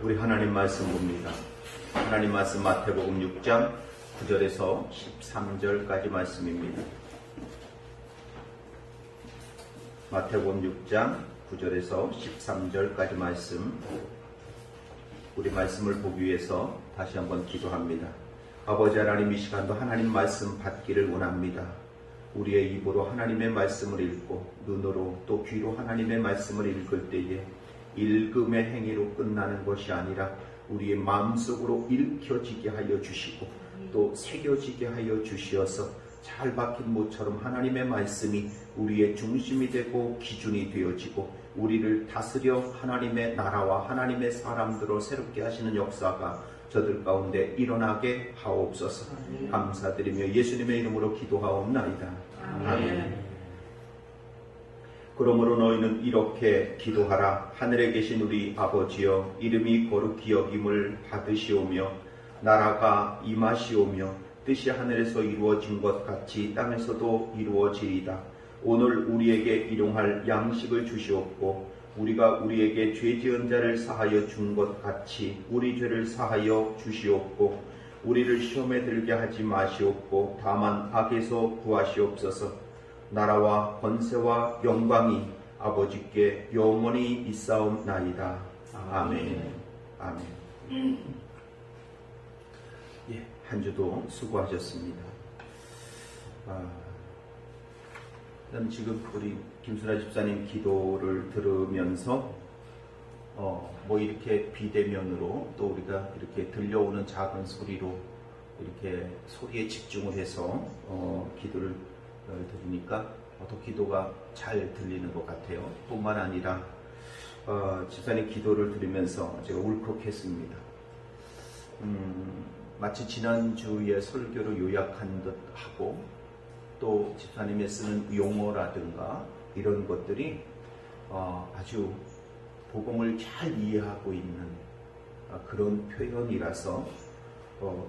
우리 하나님 말씀 봅니다. 하나님 말씀 마태복음 6장 9절에서 13절까지 말씀입니다. 마태복음 6장 9절에서 13절까지 말씀, 우리 말씀을 보기 위해서 다시 한번 기도합니다. 아버지 하나님, 이 시간도 하나님 말씀 받기를 원합니다. 우리의 입으로 하나님의 말씀을 읽고 눈으로 또 귀로 하나님의 말씀을 읽을 때에 읽음의 행위로 끝나는 것이 아니라 우리의 마음속으로 읽혀지게 하여 주시고 또 새겨지게 하여 주시어서 잘 박힌 모처럼 하나님의 말씀이 우리의 중심이 되고 기준이 되어지고 우리를 다스려 하나님의 나라와 하나님의 사람들을 새롭게 하시는 역사가 저들 가운데 일어나게 하옵소서. 감사드리며 예수님의 이름으로 기도하옵나이다. 아멘. 그러므로 너희는 이렇게 기도하라. 하늘에 계신 우리 아버지여, 이름이 거룩히 여김을 받으시오며 나라가 임하시오며 뜻이 하늘에서 이루어진 것 같이 땅에서도 이루어지이다. 오늘 우리에게 일용할 양식을 주시옵고 우리가 우리에게 죄 지은 자를 사하여 준 것 같이 우리 죄를 사하여 주시옵고 우리를 시험에 들게 하지 마시옵고 다만 악에서 구하시옵소서. 나라와 권세와 영광이 아버지께 영원히 있사옵나이다. 아멘. 아멘. 예, 한 주도 수고하셨습니다. 일단 지금 우리 김순아 집사님 기도를 들으면서 뭐 이렇게 비대면으로 또 우리가 이렇게 들려오는 작은 소리로 이렇게 소리에 집중을 해서 기도를 들으니까 더 기도가 잘 들리는 것 같아요. 뿐만 아니라 집사님 기도를 들으면서 제가 울컥했습니다. 마치 지난주에 설교를 요약한 듯 하고 또 집사님이 쓰는 용어라든가 이런 것들이 아주 복음을 잘 이해하고 있는 그런 표현이라서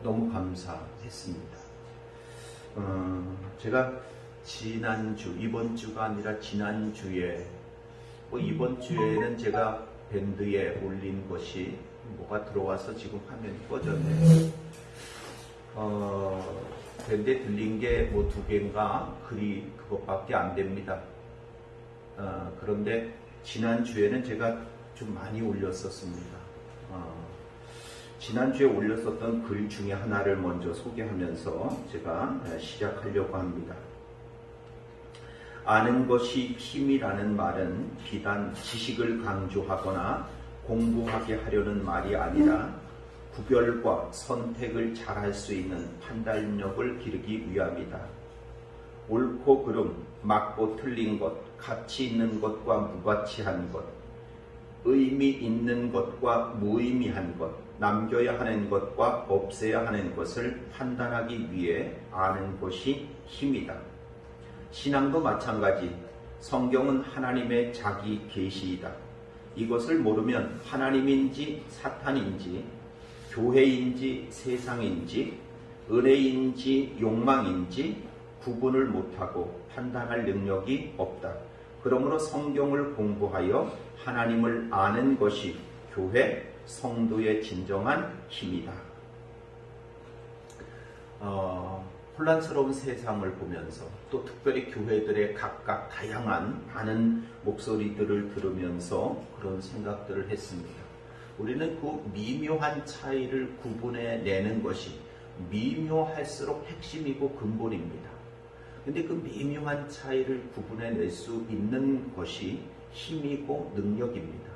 너무 감사했습니다. 제가 지난주, 이번 주가 아니라 지난주에 이번 주에는 제가 밴드에 올린 것이 뭐가 들어와서 지금 화면이 꺼졌네요. 밴드에 들린 게 뭐 2개인가 글이 그것밖에 안 됩니다. 그런데 지난주에는 제가 좀 많이 올렸었습니다. 지난주에 올렸었던 글 중에 하나를 먼저 소개하면서 제가 시작하려고 합니다. 아는 것이 힘이라는 말은 비단 지식을 강조하거나 공부하게 하려는 말이 아니라 구별과 선택을 잘할 수 있는 판단력을 기르기 위함이다. 옳고 그름, 맞고 틀린 것, 가치 있는 것과 무가치한 것, 의미 있는 것과 무의미한 것, 남겨야 하는 것과 없애야 하는 것을 판단하기 위해 아는 것이 힘이다. 신앙도 마찬가지. 성경은 하나님의 자기 계시이다. 이것을 모르면 하나님인지 사탄인지 교회인지 세상인지 은혜인지 욕망인지 구분을 못하고 판단할 능력이 없다. 그러므로 성경을 공부하여 하나님을 아는 것이 교회 성도의 진정한 힘이다. 혼란스러운 세상을 보면서 또 특별히 교회들의 각각 다양한 많은 목소리들을 들으면서 그런 생각들을 했습니다. 우리는 그 미묘한 차이를 구분해내는 것이 미묘할수록 핵심이고 근본입니다. 근데 그 미묘한 차이를 구분해낼 수 있는 것이 힘이고 능력입니다.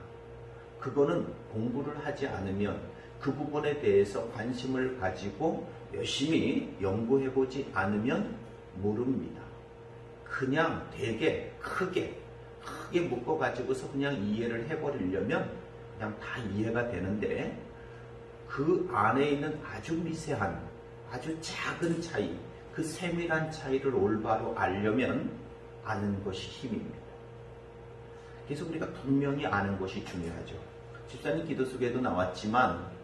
그거는 공부를 하지 않으면 그 부분에 대해서 관심을 가지고 열심히 연구해보지 않으면 모릅니다. 그냥 되게 크게 묶어가지고서 그냥 이해를 해버리려면 그냥 다 이해가 되는데 그 안에 있는 아주 미세한 아주 작은 차이, 그 세밀한 차이를 올바로 알려면 아는 것이 힘입니다. 그래서 우리가 분명히 아는 것이 중요하죠. 집사님 기도 속에도 나왔지만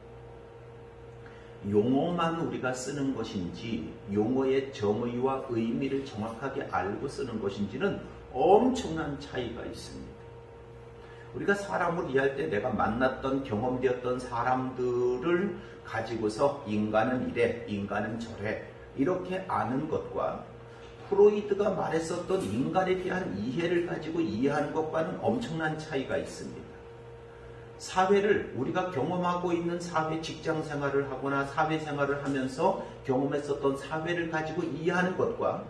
용어만 우리가 쓰는 것인지 용어의 정의와 의미를 정확하게 알고 쓰는 것인지는 엄청난 차이가 있습니다. 우리가 사람을 이해할 때 내가 만났던 경험되었던 사람들을 가지고서 인간은 이래, 인간은 저래 이렇게 아는 것과 프로이드가 말했었던 인간에 대한 이해를 가지고 이해하는 것과는 엄청난 차이가 있습니다. 사회를 우리가 경험하고 있는 사회 직장 생활을 하거나 사회 생활을 하면서 경험했었던 사회를 가지고 이해하는 것과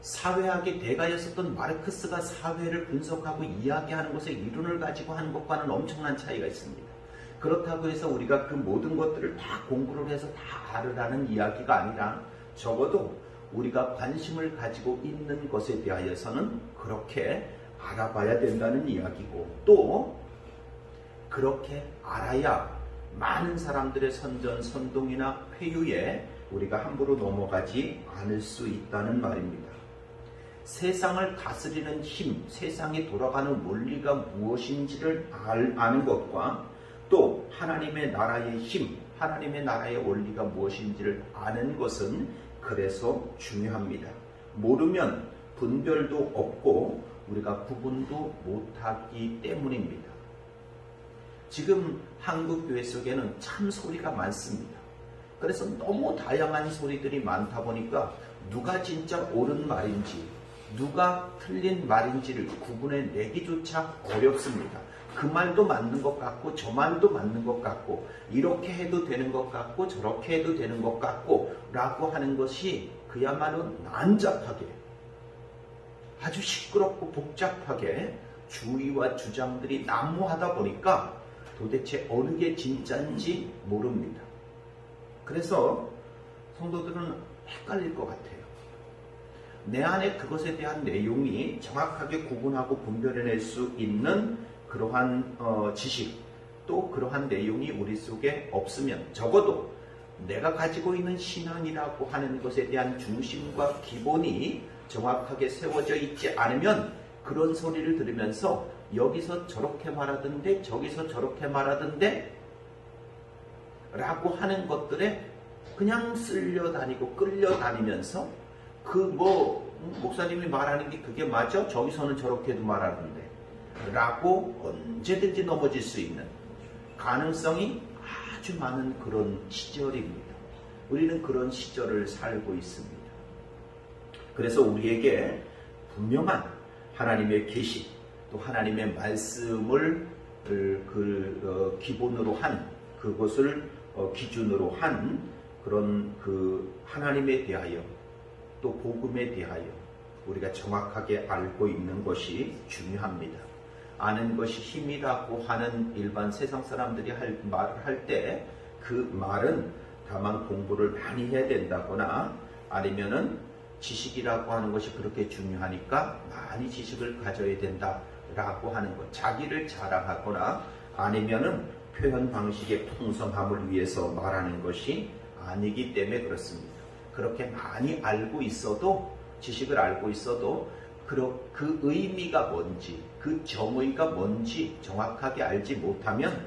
사회학의 대가였었던 마르크스가 사회를 분석하고 이야기하는 것의 이론을 가지고 하는 것과는 엄청난 차이가 있습니다. 그렇다고 해서 우리가 그 모든 것들을 다 공부를 해서 다 알으라는 이야기가 아니라 적어도 우리가 관심을 가지고 있는 것에 대하여서는 그렇게 알아봐야 된다는 이야기고, 또 그렇게 알아야 많은 사람들의 선전선동이나 회유에 우리가 함부로 넘어가지 않을 수 있다는 말입니다. 세상을 다스리는 힘, 세상이 돌아가는 원리가 무엇인지를 아는 것과 또 하나님의 나라의 힘, 하나님의 나라의 원리가 무엇인지를 아는 것은 그래서 중요합니다. 모르면 분별도 없고 우리가 구분도 못하기 때문입니다. 지금 한국 교회 속에는 참 소리가 많습니다. 그래서 너무 다양한 소리들이 많다 보니까 누가 진짜 옳은 말인지 누가 틀린 말인지를 구분해내기조차 어렵습니다. 그 말도 맞는 것 같고 저 말도 맞는 것 같고 이렇게 해도 되는 것 같고 저렇게 해도 되는 것 같고 라고 하는 것이 그야말로 난잡하게 아주 시끄럽고 복잡하게 주의와 주장들이 난무하다 보니까 도대체 어느 게 진짜인지 모릅니다. 그래서 성도들은 헷갈릴 것 같아요. 내 안에 그것에 대한 내용이 정확하게 구분하고 분별해낼 수 있는 그러한 지식, 또 그러한 내용이 우리 속에 없으면 적어도 내가 가지고 있는 신앙이라고 하는 것에 대한 중심과 기본이 정확하게 세워져 있지 않으면 그런 소리를 들으면서 여기서 저렇게 말하던데 저기서 저렇게 말하던데 라고 하는 것들에 그냥 쓸려다니고 끌려다니면서 목사님이 말하는 게 그게 맞아? 저기서는 저렇게도 말하는데 라고 언제든지 넘어질 수 있는 가능성이 아주 많은 그런 시절입니다. 우리는 그런 시절을 살고 있습니다. 그래서 우리에게 분명한 하나님의 계시 또 하나님의 말씀을 기본으로 한 그것을 기준으로 한 그런 그 하나님에 대하여 또 복음에 대하여 우리가 정확하게 알고 있는 것이 중요합니다. 아는 것이 힘이라고 하는 일반 세상 사람들이 말을 할 때 그 말은 다만 공부를 많이 해야 된다거나 아니면은 지식이라고 하는 것이 그렇게 중요하니까 많이 지식을 가져야 된다라고 하는 것, 자기를 자랑하거나 아니면은 표현 방식의 풍성함을 위해서 말하는 것이 아니기 때문에 그렇습니다. 그렇게 많이 알고 있어도 지식을 알고 있어도 그 의미가 뭔지 그 정의가 뭔지 정확하게 알지 못하면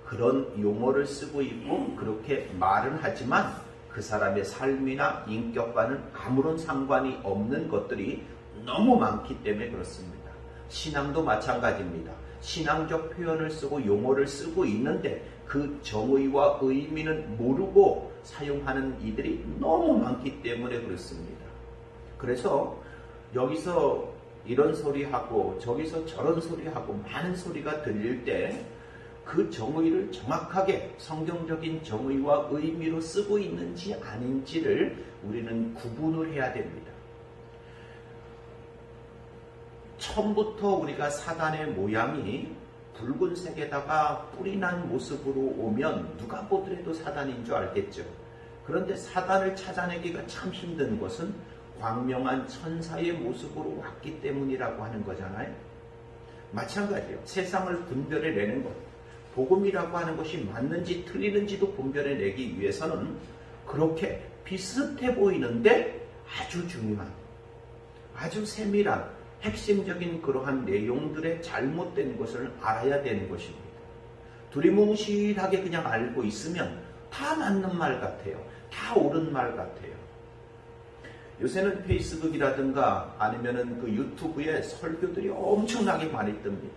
그런 용어를 쓰고 있고 그렇게 말은 하지만 그 사람의 삶이나 인격과는 아무런 상관이 없는 것들이 너무 많기 때문에 그렇습니다. 신앙도 마찬가지입니다. 신앙적 표현을 쓰고 용어를 쓰고 있는데 그 정의와 의미는 모르고 사용하는 이들이 너무 많기 때문에 그렇습니다. 그래서 여기서 이런 소리하고 저기서 저런 소리하고 많은 소리가 들릴 때 그 정의를 정확하게 성경적인 정의와 의미로 쓰고 있는지 아닌지를 우리는 구분을 해야 됩니다. 처음부터 우리가 사단의 모양이 붉은색에다가 뿔이 난 모습으로 오면 누가 보더라도 사단인 줄 알겠죠. 그런데 사단을 찾아내기가 참 힘든 것은 광명한 천사의 모습으로 왔기 때문이라고 하는 거잖아요. 마찬가지예요. 세상을 분별해내는 것, 복음이라고 하는 것이 맞는지 틀리는지도 분별해내기 위해서는 그렇게 비슷해 보이는데 아주 중요한, 아주 세밀한 핵심적인 그러한 내용들의 잘못된 것을 알아야 되는 것입니다. 두리뭉실하게 그냥 알고 있으면 다 맞는 말 같아요. 다 옳은 말 같아요. 요새는 페이스북이라든가 아니면은 그 유튜브에 설교들이 엄청나게 많이 뜹니다.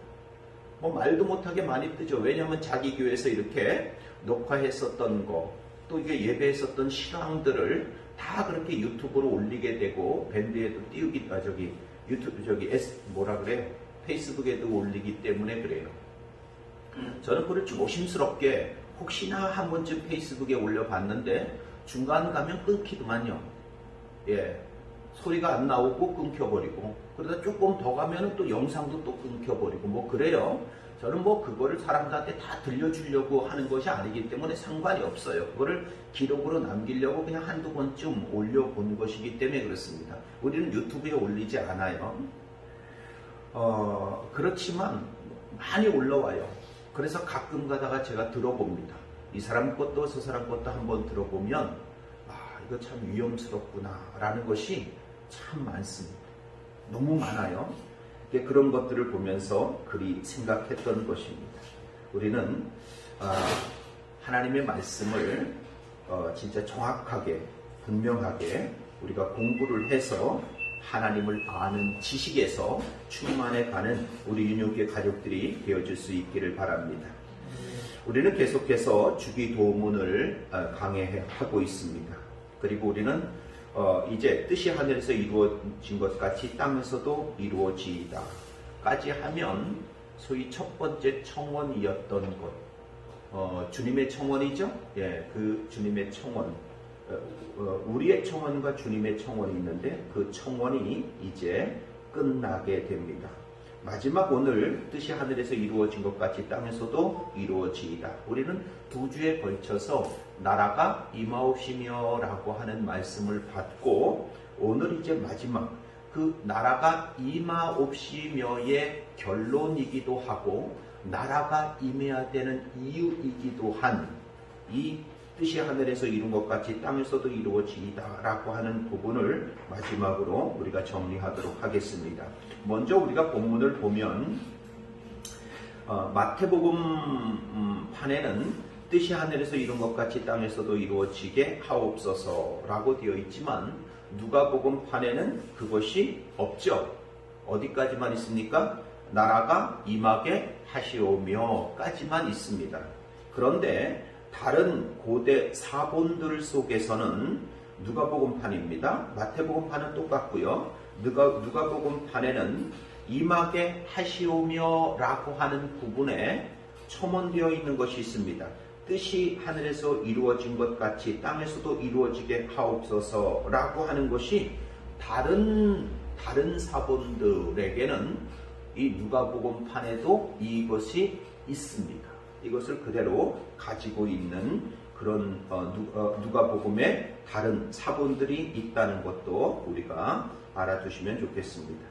뭐 말도 못하게 많이 뜨죠. 왜냐하면 자기 교회에서 이렇게 녹화했었던 거, 또 이게 예배했었던 실황들을 다 그렇게 유튜브로 올리게 되고, 밴드에도 띄우기, 페이스북에도 올리기 때문에 그래요. 저는 그걸 조심스럽게 혹시나 한 번쯤 페이스북에 올려봤는데 중간 가면 끊기더만요. 예, 소리가 안 나오고 끊겨버리고, 그러다 조금 더 가면 또 영상도 또 끊겨버리고, 뭐 그래요. 저는 뭐 그거를 사람들한테 다 들려주려고 하는 것이 아니기 때문에 상관이 없어요. 그거를 기록으로 남기려고 그냥 한두 번쯤 올려본 것이기 때문에 그렇습니다. 우리는 유튜브에 올리지 않아요. 그렇지만 많이 올라와요. 그래서 가끔 가다가 제가 들어봅니다. 이 사람 것도 저 사람 것도 한번 들어보면 이거 참 위험스럽구나 라는 것이 참 많습니다. 너무 많아요. 그런 것들을 보면서 그리 생각했던 것입니다. 우리는 하나님의 말씀을 진짜 정확하게 분명하게 우리가 공부를 해서 하나님을 아는 지식에서 충만해가는 우리 윤용교회 가족들이 되어줄 수 있기를 바랍니다. 우리는 계속해서 주기도문을 강해하고 있습니다. 그리고 우리는 이제 뜻이 하늘에서 이루어진 것 같이 땅에서도 이루어지이다 까지 하면 소위 첫 번째 청원이었던 것, 주님의 청원이죠. 예, 그 주님의 청원, 우리의 청원과 주님의 청원이 있는데 그 청원이 이제 끝나게 됩니다. 마지막 오늘 뜻이 하늘에서 이루어진 것 같이 땅에서도 이루어지이다. 우리는 두 주에 걸쳐서 나라가 임하옵시며 라고 하는 말씀을 받고, 오늘 이제 마지막 그 나라가 임하옵시며의 결론이기도 하고 나라가 임해야 되는 이유이기도 한 이 뜻이 하늘에서 이룬 것 같이 땅에서도 이루어지이다 라고 하는 부분을 마지막으로 우리가 정리하도록 하겠습니다. 먼저 우리가 본문을 보면 마태복음 판에는 뜻이 하늘에서 이룬 것 같이 땅에서도 이루어지게 하옵소서 라고 되어 있지만 누가복음 판에는 그것이 없죠. 어디까지만 있습니까? 나라가 임하게 하시오며 까지만 있습니다. 그런데 다른 고대 사본들 속에서는 누가복음판입니다. 마태복음판은 똑같고요. 누가복음판에는 임하게 하시오며 라고 하는 부분에 첨언되어 있는 것이 있습니다. 뜻이 하늘에서 이루어진 것 같이 땅에서도 이루어지게 하옵소서 라고 하는 것이 다른 사본들에게는 이 누가복음판에도 이것이 있습니다. 이것을 그대로 가지고 있는 그런 누가복음의 다른 사본들이 있다는 것도 우리가 알아두시면 좋겠습니다.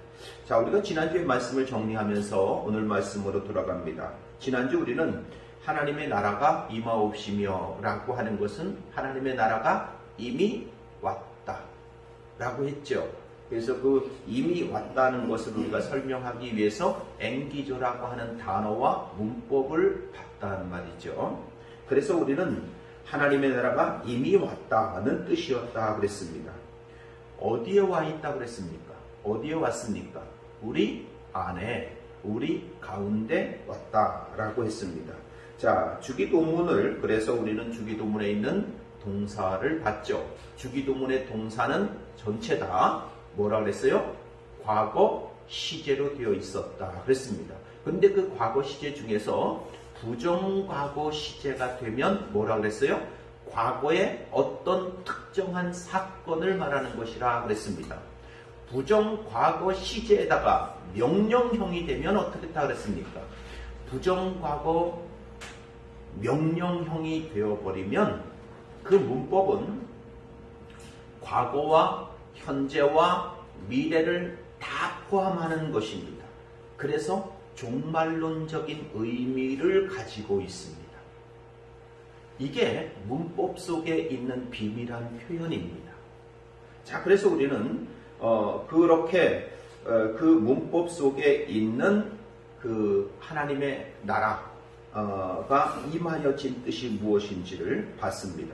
자, 우리가 지난주의 말씀을 정리하면서 오늘 말씀으로 돌아갑니다. 지난주 우리는 하나님의 나라가 임하옵시며 라고 하는 것은 하나님의 나라가 이미 왔다 라고 했죠. 그래서 그 이미 왔다는 것을 우리가 설명하기 위해서 앵기조라고 하는 단어와 문법을 봤다는 말이죠. 그래서 우리는 하나님의 나라가 이미 왔다는 뜻이었다 그랬습니다. 어디에 와 있다 그랬습니까? 어디에 왔습니까? 우리 안에, 우리 가운데 왔다라고 했습니다. 자, 주기도문을, 그래서 우리는 주기도문에 있는 동사를 봤죠. 주기도문의 동사는 전체 다 뭐라 그랬어요? 과거 시제로 되어 있었다 그랬습니다. 근데 그 과거 시제 중에서 부정과거 시제가 되면 뭐라 그랬어요? 과거의 어떤 특정한 사건을 말하는 것이라 그랬습니다. 부정과거 시제에다가 명령형이 되면 어떻게 했다 그랬습니까? 부정과거 명령형이 되어버리면 그 문법은 과거와 현재와 미래를 다 포함하는 것입니다. 그래서 종말론적인 의미를 가지고 있습니다. 이게 문법 속에 있는 비밀한 표현입니다. 자, 그래서 우리는 그렇게 그 문법 속에 있는 그 하나님의 나라가 임하여진 뜻이 무엇인지를 봤습니다.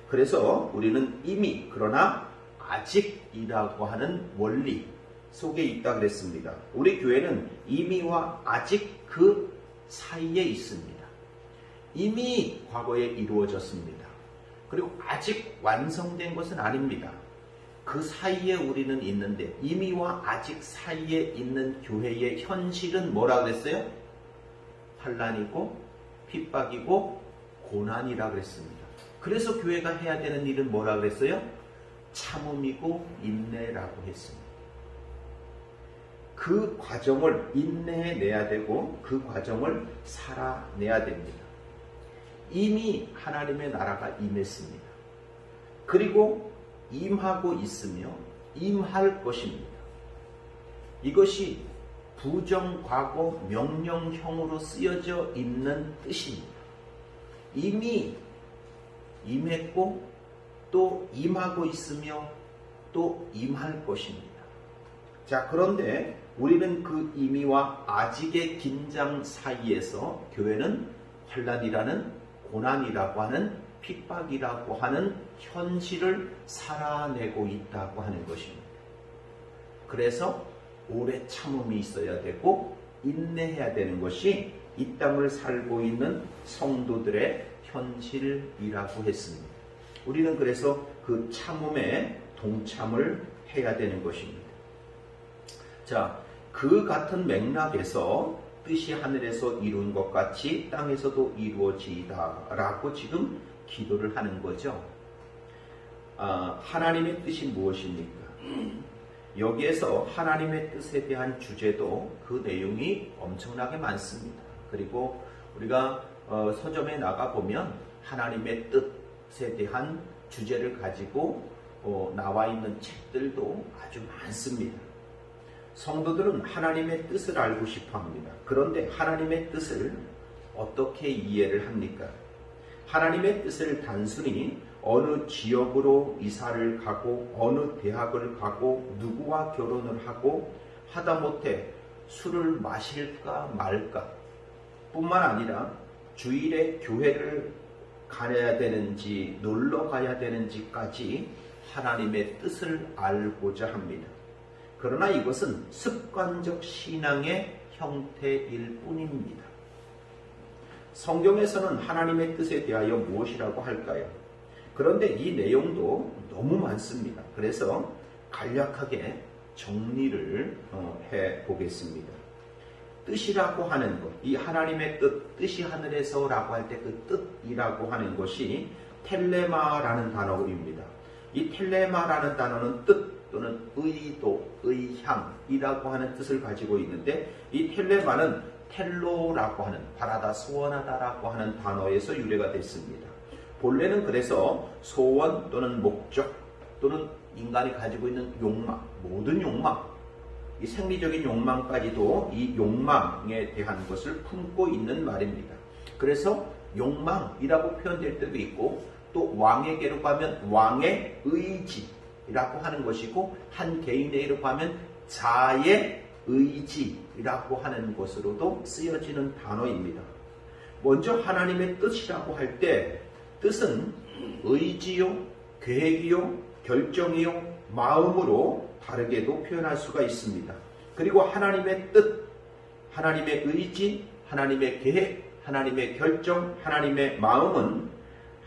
그래서 우리는 이미, 그러나 아직이라고 하는 원리 속에 있다 그랬습니다. 우리 교회는 이미와 아직 그 사이에 있습니다. 이미 과거에 이루어졌습니다. 그리고 아직 완성된 것은 아닙니다. 그 사이에 우리는 있는데 이미와 아직 사이에 있는 교회의 현실은 뭐라 그랬어요? 환난이고 핍박이고 고난이라 그랬습니다. 그래서 교회가 해야 되는 일은 뭐라 그랬어요? 참음이고 인내라고 했습니다. 그 과정을 인내해내야 되고 그 과정을 살아내야 됩니다. 이미 하나님의 나라가 임했습니다. 그리고 임하고 있으며 임할 것입니다. 이것이 부정과거 명령형으로 쓰여져 있는 뜻입니다. 이미 임했고 또 임하고 있으며 또 임할 것입니다. 자, 그런데 우리는 그 임의와 아직의 긴장 사이에서 교회는 환난이라는 고난이라고 하는 핍박이라고 하는 현실을 살아내고 있다고 하는 것입니다. 그래서 오래 참음이 있어야 되고 인내해야 되는 것이 이 땅을 살고 있는 성도들의 현실이라고 했습니다. 우리는 그래서 그 참음에 동참을 해야 되는 것입니다. 자, 그 같은 맥락에서 뜻이 하늘에서 이룬 것 같이 땅에서도 이루어지이다 라고 지금 기도를 하는 거죠. 하나님의 뜻이 무엇입니까? 여기에서 하나님의 뜻에 대한 주제도 그 내용이 엄청나게 많습니다. 그리고 우리가 서점에 나가보면 하나님의 뜻에 대한 주제를 가지고 나와 있는 책들도 아주 많습니다. 성도들은 하나님의 뜻을 알고 싶어 합니다. 그런데 하나님의 뜻을 어떻게 이해를 합니까? 하나님의 뜻을 단순히 어느 지역으로 이사를 가고 어느 대학을 가고 누구와 결혼을 하고 하다못해 술을 마실까 말까 뿐만 아니라 주일에 교회를 가야 되는지 놀러 가야 되는지까지 하나님의 뜻을 알고자 합니다. 그러나 이것은 습관적 신앙의 형태일 뿐입니다. 성경에서는 하나님의 뜻에 대하여 무엇이라고 할까요? 그런데 이 내용도 너무 많습니다. 그래서 간략하게 정리를 해보겠습니다. 뜻이라고 하는 것, 이 하나님의 뜻이 하늘에서라고 할 때 그 뜻이라고 하는 것이 텔레마라는 단어입니다. 이 텔레마라는 단어는 뜻 또는 의도, 의향이라고 하는 뜻을 가지고 있는데 이 텔레마는 텔로라고 하는 바라다, 소원하다라고 하는 단어에서 유래가 됐습니다. 본래는 그래서 소원 또는 목적 또는 인간이 가지고 있는 욕망, 모든 욕망, 이 생리적인 욕망까지도 이 욕망에 대한 것을 품고 있는 말입니다. 그래서 욕망이라고 표현될 때도 있고 또 왕에게로 가면 왕의 의지라고 하는 것이고 한 개인에게로 가면 자의 의지라고 하는 것으로도 쓰여지는 단어입니다. 먼저 하나님의 뜻이라고 할 때 뜻은 의지요, 계획이요, 결정이요, 마음으로 다르게도 표현할 수가 있습니다. 그리고 하나님의 뜻, 하나님의 의지, 하나님의 계획, 하나님의 결정, 하나님의 마음은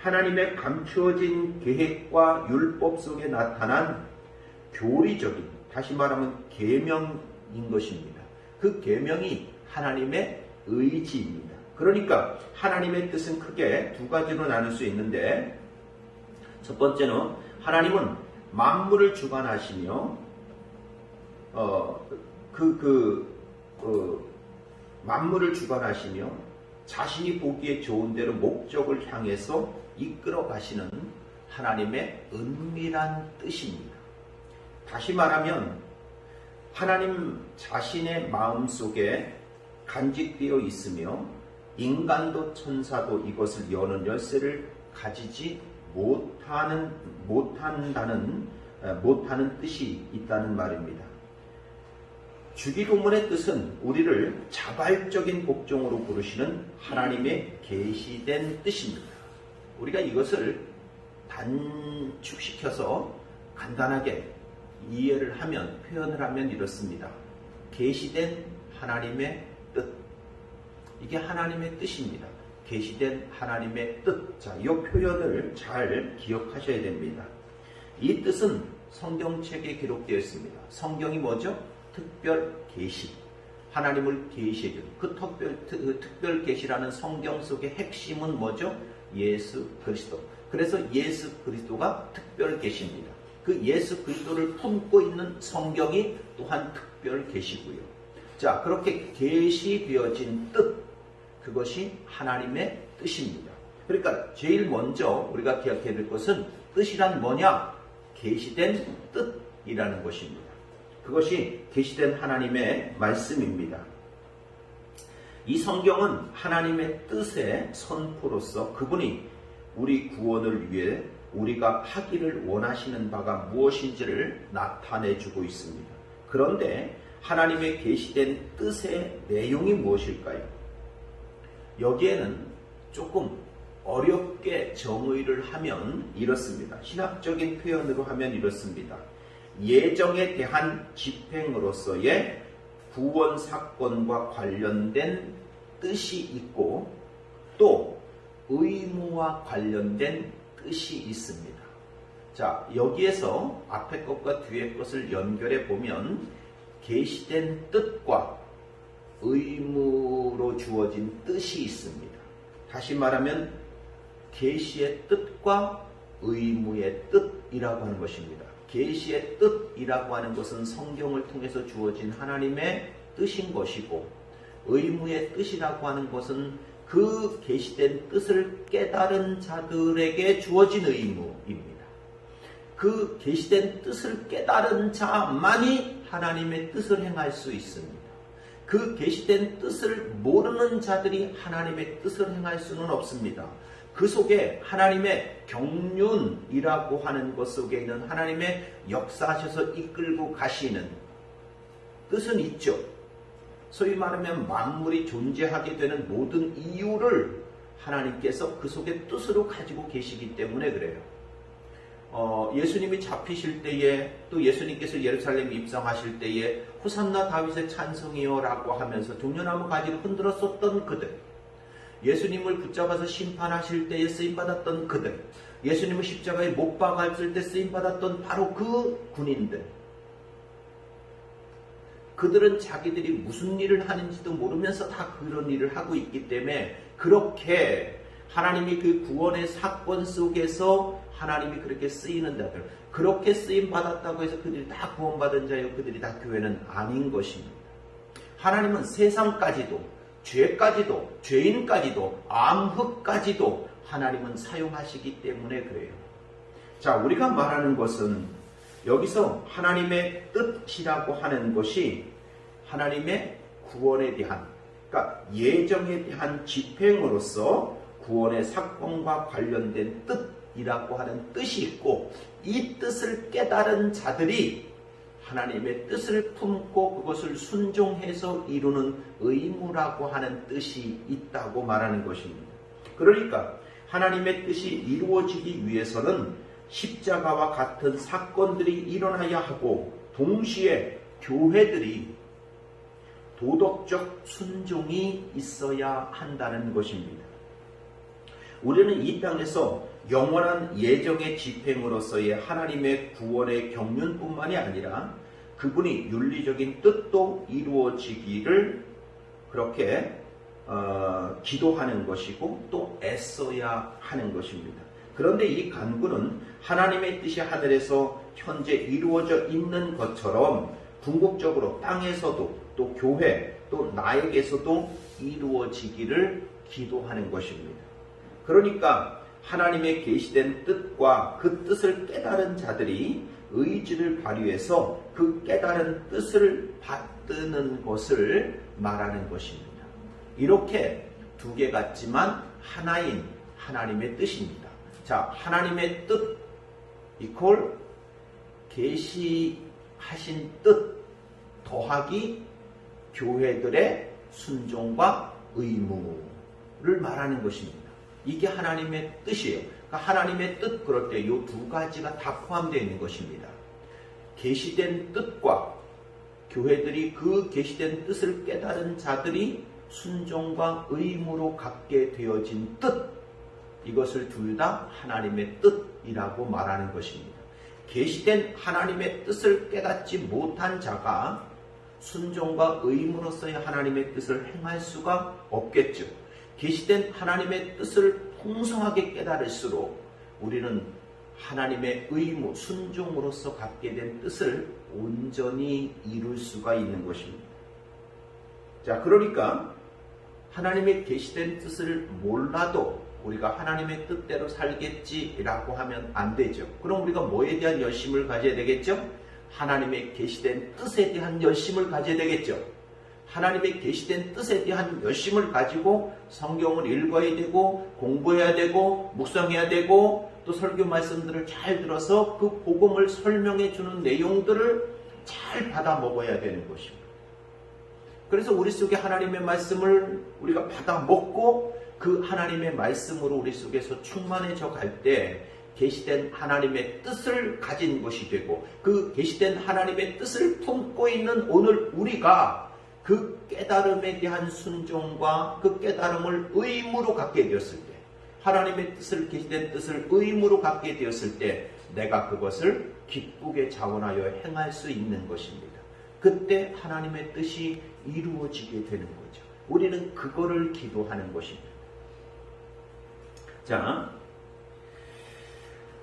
하나님의 감추어진 계획과 율법 속에 나타난 교리적인, 다시 말하면 계명인 것입니다. 그 계명이 하나님의 의지입니다. 그러니까 하나님의 뜻은 크게 두 가지로 나눌 수 있는데 첫 번째는 하나님은 만물을 주관하시며 만물을 주관하시며 자신이 보기에 좋은 대로 목적을 향해서 이끌어 가시는 하나님의 은밀한 뜻입니다. 다시 말하면 하나님 자신의 마음속에 간직되어 있으며 인간도 천사도 이것을 여는 열쇠를 가지지 못하는 뜻이 있다는 말입니다. 주기도문의 뜻은 우리를 자발적인 복종으로 부르시는 하나님의 계시된 뜻입니다. 우리가 이것을 단축시켜서 간단하게 이해를 하면, 표현을 하면 이렇습니다. 계시된 하나님의 뜻. 이게 하나님의 뜻입니다. 계시된 하나님의 뜻. 자, 이 표현을 잘 기억하셔야 됩니다. 이 뜻은 성경책에 기록되어 있습니다. 성경이 뭐죠? 특별 계시. 하나님을 계시해준 그 특별 계시라는 성경 속의 핵심은 뭐죠? 예수 그리스도. 그래서 예수 그리스도가 특별 계시입니다. 그 예수 그리스도를 품고 있는 성경이 또한 특별 계시고요. 자, 그렇게 계시되어진 뜻, 그것이 하나님의 뜻입니다. 그러니까 제일 먼저 우리가 기억해야 될 것은 뜻이란 뭐냐? 계시된 뜻이라는 것입니다. 그것이 계시된 하나님의 말씀입니다. 이 성경은 하나님의 뜻의 선포로서 그분이 우리 구원을 위해 우리가 하기를 원하시는 바가 무엇인지를 나타내주고 있습니다. 그런데 하나님의 계시된 뜻의 내용이 무엇일까요? 여기에는 조금 어렵게 정의를 하면 이렇습니다. 신학적인 표현으로 하면 이렇습니다. 예정에 대한 집행으로서의 구원 사건과 관련된 뜻이 있고 또 의무와 관련된 뜻이 있습니다. 자, 여기에서 앞에 것과 뒤에 것을 연결해 보면 계시된 뜻과 의무로 주어진 뜻이 있습니다. 다시 말하면 계시의 뜻과 의무의 뜻이라고 하는 것입니다. 계시의 뜻이라고 하는 것은 성경을 통해서 주어진 하나님의 뜻인 것이고 의무의 뜻이라고 하는 것은 그 계시된 뜻을 깨달은 자들에게 주어진 의무입니다. 그 계시된 뜻을 깨달은 자만이 하나님의 뜻을 행할 수 있습니다. 그 계시된 뜻을 모르는 자들이 하나님의 뜻을 행할 수는 없습니다. 그 속에 하나님의 경륜이라고 하는 것 속에 있는 하나님의 역사하셔서 이끌고 가시는 뜻은 있죠. 소위 말하면 만물이 존재하게 되는 모든 이유를 하나님께서 그 속에 뜻으로 가지고 계시기 때문에 그래요. 예수님이 잡히실 때에 또 예수님께서 예루살렘 입성하실 때에 호산나 다윗의 찬송이요 라고 하면서 종려나무 가지를 흔들어 쏟던 그들, 예수님을 붙잡아서 심판하실 때에 쓰임받았던 그들, 예수님을 십자가에 못 박았을 때 쓰임받았던 바로 그 군인들, 그들은 자기들이 무슨 일을 하는지도 모르면서 다 그런 일을 하고 있기 때문에 그렇게 하나님이 그 구원의 사건 속에서 하나님이 그렇게 쓰이는 자들, 그렇게 쓰임받았다고 해서 그들이 다 구원받은 자요, 그들이 다 교회는 아닌 것입니다. 하나님은 세상까지도, 죄까지도, 죄인까지도, 암흑까지도 하나님은 사용하시기 때문에 그래요. 자, 우리가 말하는 것은 여기서 하나님의 뜻이라고 하는 것이 하나님의 구원에 대한, 그러니까 예정에 대한 집행으로서 구원의 사건과 관련된 뜻이라고 하는 뜻이 있고, 이 뜻을 깨달은 자들이 하나님의 뜻을 품고 그것을 순종해서 이루는 의무라고 하는 뜻이 있다고 말하는 것입니다. 그러니까 하나님의 뜻이 이루어지기 위해서는 십자가와 같은 사건들이 일어나야 하고 동시에 교회들이 도덕적 순종이 있어야 한다는 것입니다. 우리는 이 땅에서 영원한 예정의 집행으로서의 하나님의 구원의 경륜뿐만이 아니라 그분이 윤리적인 뜻도 이루어지기를 그렇게 기도하는 것이고 또 애써야 하는 것입니다. 그런데 이 간구는 하나님의 뜻이 하늘에서 현재 이루어져 있는 것처럼 궁극적으로 땅에서도 또 교회 또 나에게서도 이루어지기를 기도하는 것입니다. 그러니까 하나님의 계시된 뜻과 그 뜻을 깨달은 자들이 의지를 발휘해서 그 깨달은 뜻을 받드는 것을 말하는 것입니다. 이렇게 두 개 같지만 하나인 하나님의 뜻입니다. 자, 하나님의 뜻 이퀄 계시하신 뜻 더하기 교회들의 순종과 의무를 말하는 것입니다. 이게 하나님의 뜻이에요. 그러니까 하나님의 뜻 그럴 때 이 두 가지가 다 포함되어 있는 것입니다. 계시된 뜻과 교회들이 그 계시된 뜻을 깨달은 자들이 순종과 의무로 갖게 되어진 뜻, 이것을 둘 다 하나님의 뜻이라고 말하는 것입니다. 계시된 하나님의 뜻을 깨닫지 못한 자가 순종과 의무로서의 하나님의 뜻을 행할 수가 없겠죠. 계시된 하나님의 뜻을 풍성하게 깨달을수록 우리는 하나님의 의무, 순종으로서 갖게 된 뜻을 온전히 이룰 수가 있는 것입니다. 자, 그러니까 하나님의 계시된 뜻을 몰라도 우리가 하나님의 뜻대로 살겠지라고 하면 안 되죠. 그럼 우리가 뭐에 대한 열심을 가져야 되겠죠? 하나님의 계시된 뜻에 대한 열심을 가져야 되겠죠. 하나님의 계시된 뜻에 대한 열심을 가지고 성경을 읽어야 되고 공부해야 되고 묵상해야 되고 또 설교 말씀들을 잘 들어서 그 복음을 설명해 주는 내용들을 잘 받아 먹어야 되는 것입니다. 그래서 우리 속에 하나님의 말씀을 우리가 받아 먹고 그 하나님의 말씀으로 우리 속에서 충만해져 갈 때 계시된 하나님의 뜻을 가진 것이 되고 그 계시된 하나님의 뜻을 품고 있는 오늘 우리가 그 깨달음에 대한 순종과 그 깨달음을 의무로 갖게 되었을 때 하나님의 뜻을 계시된 뜻을 의무로 갖게 되었을 때 내가 그것을 기쁘게 자원하여 행할 수 있는 것입니다. 그때 하나님의 뜻이 이루어지게 되는 거죠. 우리는 그거를 기도하는 것입니다. 자,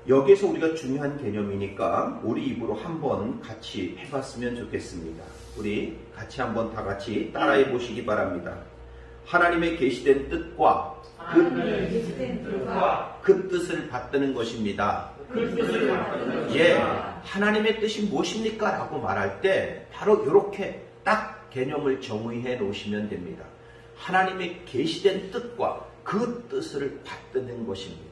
여기에서 우리가 중요한 개념이니까 우리 입으로 한번 같이 해봤으면 좋겠습니다. 우리 같이 한번 다 같이 따라해 보시기 바랍니다. 하나님의 계시된 뜻과 그 뜻을 받드는 것입니다. 예, 하나님의 뜻이 무엇입니까? 라고 말할 때 바로 이렇게 딱 개념을 정의해 놓으시면 됩니다. 하나님의 계시된 뜻과 그 뜻을 받드는 것입니다.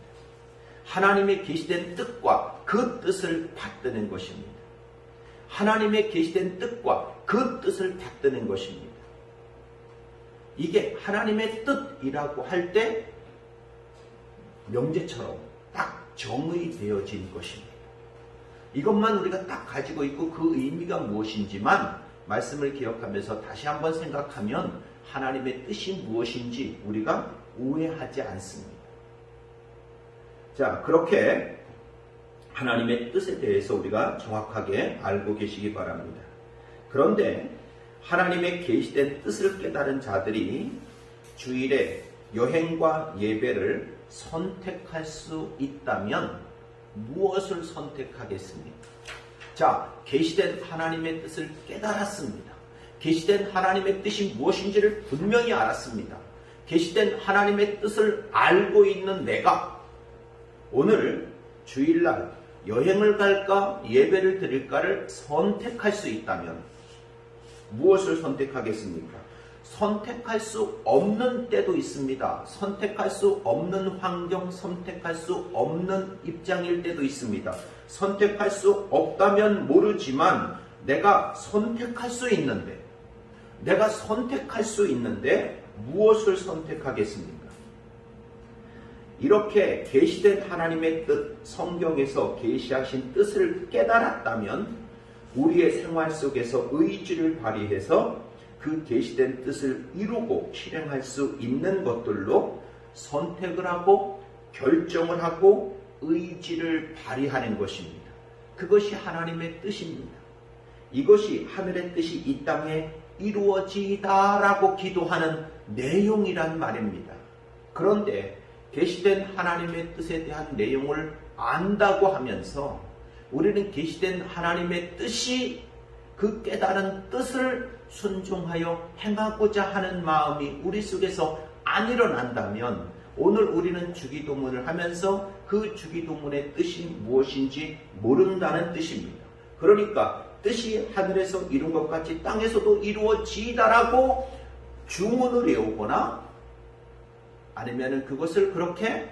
하나님의 계시된 뜻과 그 뜻을 받드는 것입니다. 하나님의 계시된 뜻과 그 뜻을 받드는 것입니다. 이게 하나님의 뜻이라고 할 때 명제처럼 딱 정의되어진 것입니다. 이것만 우리가 딱 가지고 있고 그 의미가 무엇인지만 말씀을 기억하면서 다시 한번 생각하면 하나님의 뜻이 무엇인지 우리가 오해하지 않습니다. 자, 그렇게 하나님의 뜻에 대해서 우리가 정확하게 알고 계시기 바랍니다. 그런데 하나님의 계시된 뜻을 깨달은 자들이 주일에 여행과 예배를 선택할 수 있다면 무엇을 선택하겠습니까? 자, 계시된 하나님의 뜻을 깨달았습니다. 계시된 하나님의 뜻이 무엇인지를 분명히 알았습니다. 계시된 하나님의 뜻을 알고 있는 내가 오늘 주일날 여행을 갈까 예배를 드릴까를 선택할 수 있다면 무엇을 선택하겠습니까? 선택할 수 없는 때도 있습니다. 선택할 수 없는 환경, 선택할 수 없는 입장일 때도 있습니다. 선택할 수 없다면 모르지만 내가 선택할 수 있는데 무엇을 선택하겠습니까? 이렇게 계시된 하나님의 뜻, 성경에서 계시하신 뜻을 깨달았다면 우리의 생활 속에서 의지를 발휘해서 그 계시된 뜻을 이루고 실행할 수 있는 것들로 선택을 하고 결정을 하고 의지를 발휘하는 것입니다. 그것이 하나님의 뜻입니다. 이것이 하늘의 뜻이 이 땅에 이루어지다라고 기도하는 내용이란 말입니다. 그런데 계시된 하나님의 뜻에 대한 내용을 안다고 하면서 우리는 계시된 하나님의 뜻이 그 깨달은 뜻을 순종하여 행하고자 하는 마음이 우리 속에서 안 일어난다면 오늘 우리는 주기도문을 하면서 그 주기도문의 뜻이 무엇인지 모른다는 뜻입니다. 그러니까 뜻이 하늘에서 이룬 것 같이 땅에서도 이루어지다라고 주문을 외우거나 아니면 그것을 그렇게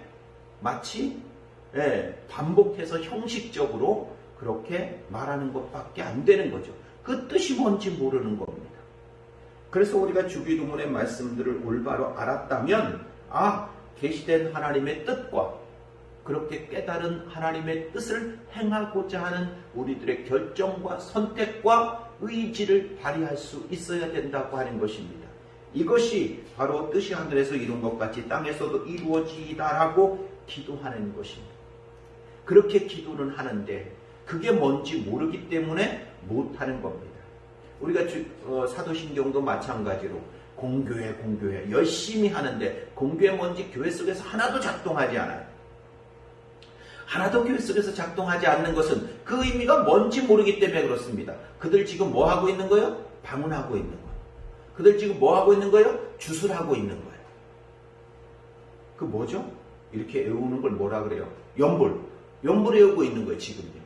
마치 반복해서 형식적으로 그렇게 말하는 것밖에 안 되는 거죠. 그 뜻이 뭔지 모르는 겁니다. 그래서 우리가 주기도문의 말씀들을 올바로 알았다면 계시된 하나님의 뜻과 그렇게 깨달은 하나님의 뜻을 행하고자 하는 우리들의 결정과 선택과 의지를 발휘할 수 있어야 된다고 하는 것입니다. 이것이 바로 뜻이 하늘에서 이룬 것 같이 땅에서도 이루어지이다라고 기도하는 것입니다. 그렇게 기도는 하는데 그게 뭔지 모르기 때문에 못하는 겁니다. 우리가 사도신경도 마찬가지로 공교회 열심히 하는데 공교회 뭔지 교회 속에서 하나도 작동하지 않아요. 하나도 교회 속에서 작동하지 않는 것은 그 의미가 뭔지 모르기 때문에 그렇습니다. 그들 지금 뭐 하고 있는 거예요? 방언하고 있는 거예요. 그들 지금 뭐 하고 있는 거예요? 주술하고 있는 거예요. 그 뭐죠? 이렇게 외우는 걸 뭐라 그래요? 연불 외우고 있는 거예요, 지금요.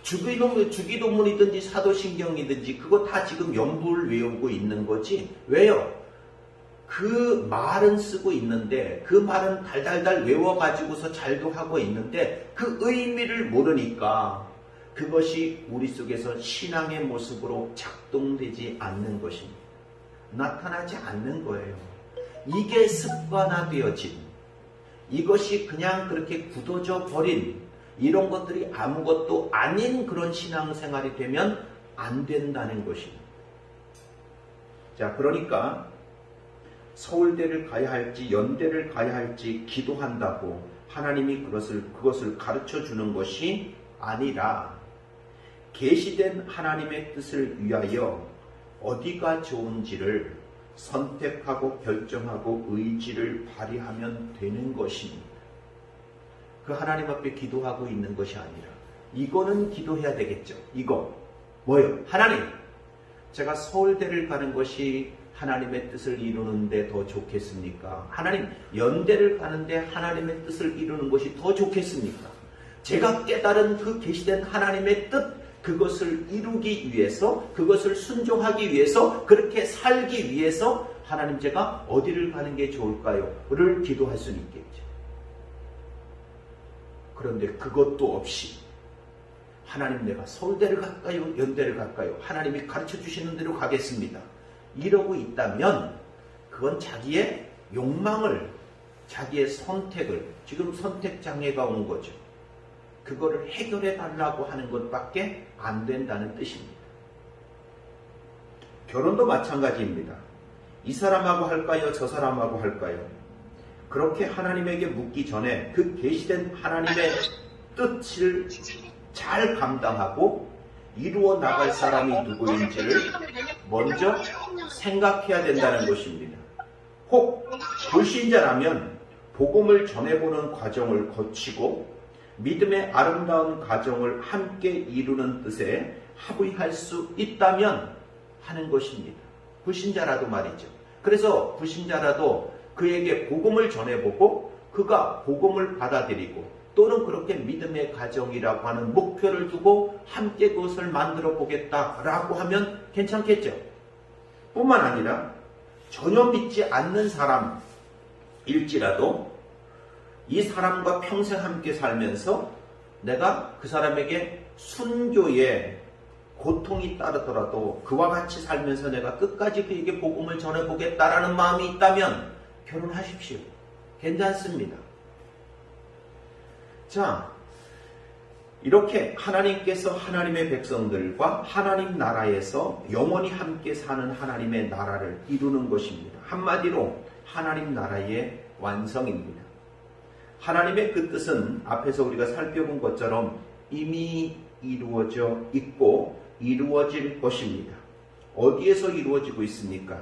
주기도문이든지 사도신경이든지 그거 다 지금 연불 외우고 있는 거지. 왜요? 그 말은 쓰고 있는데 그 말은 달달달 외워가지고서 잘도 하고 있는데 그 의미를 모르니까 그것이 우리 속에서 신앙의 모습으로 작동되지 않는 것입니다. 나타나지 않는 거예요. 이게 습관화되어진, 이것이 그냥 그렇게 굳어져 버린 이런 것들이 아무것도 아닌 그런 신앙생활이 되면 안 된다는 것입니다. 자, 그러니까 서울대를 가야 할지 연대를 가야 할지 기도한다고 하나님이 그것을 가르쳐 주는 것이 아니라 계시된 하나님의 뜻을 위하여 어디가 좋은지를 선택하고 결정하고 의지를 발휘하면 되는 것입니다. 그 하나님 앞에 기도하고 있는 것이 아니라 이거는 기도해야 되겠죠. 이거 뭐예요? 하나님, 제가 서울대를 가는 것이 하나님의 뜻을 이루는데 더 좋겠습니까? 하나님, 연대를 가는데 하나님의 뜻을 이루는 것이 더 좋겠습니까? 제가 깨달은 그 계시된 하나님의 뜻, 그것을 이루기 위해서, 그것을 순종하기 위해서, 그렇게 살기 위해서 하나님, 제가 어디를 가는 게 좋을까요? 를 기도할 수는 있겠죠. 그런데 그것도 없이 하나님, 내가 서울대를 갈까요? 연대를 갈까요? 하나님이 가르쳐 주시는 대로 가겠습니다. 이러고 있다면 그건 자기의 욕망을, 자기의 선택을, 지금 선택장애가 온 거죠. 그거를 해결해 달라고 하는 것밖에 안 된다는 뜻입니다. 결혼도 마찬가지입니다. 이 사람하고 할까요? 저 사람하고 할까요? 그렇게 하나님에게 묻기 전에 그 계시된 하나님의 뜻을 잘 감당하고 이루어 나갈 사람이 누구인지를 먼저 생각해야 된다는 것입니다. 혹 불신자라면 복음을 전해보는 과정을 거치고 믿음의 아름다운 가정을 함께 이루는 뜻에 합의할 수 있다면 하는 것입니다. 불신자라도 말이죠. 그래서 불신자라도 그에게 복음을 전해보고 그가 복음을 받아들이고 또는 그렇게 믿음의 가정이라고 하는 목표를 두고 함께 그것을 만들어 보겠다라고 하면 괜찮겠죠. 뿐만 아니라 전혀 믿지 않는 사람일지라도 이 사람과 평생 함께 살면서 내가 그 사람에게 순교의 고통이 따르더라도 그와 같이 살면서 내가 끝까지 그에게 복음을 전해보겠다라는 마음이 있다면 결혼하십시오. 괜찮습니다. 자, 이렇게 하나님께서 하나님의 백성들과 하나님 나라에서 영원히 함께 사는 하나님의 나라를 이루는 것입니다. 한마디로 하나님 나라의 완성입니다. 하나님의 그 뜻은 앞에서 우리가 살펴본 것처럼 이미 이루어져 있고 이루어질 것입니다. 어디에서 이루어지고 있습니까?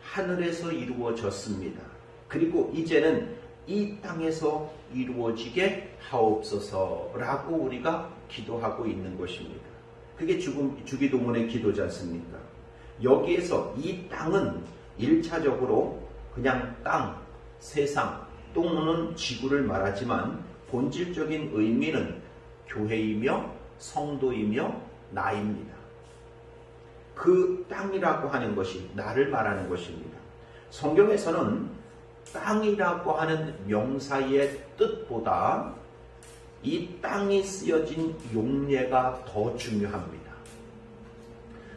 하늘에서 이루어졌습니다. 그리고 이제는 이 땅에서 이루어지게 하옵소서라고 우리가 기도하고 있는 것입니다. 그게 주기도문의 기도지 않습니까? 여기에서 이 땅은 1차적으로 그냥 땅, 세상, 또는 지구를 말하지만 본질적인 의미는 교회이며 성도이며 나입니다. 그 땅이라고 하는 것이 나를 말하는 것입니다. 성경에서는 땅이라고 하는 명사의 뜻보다 이 땅이 쓰여진 용례가 더 중요합니다.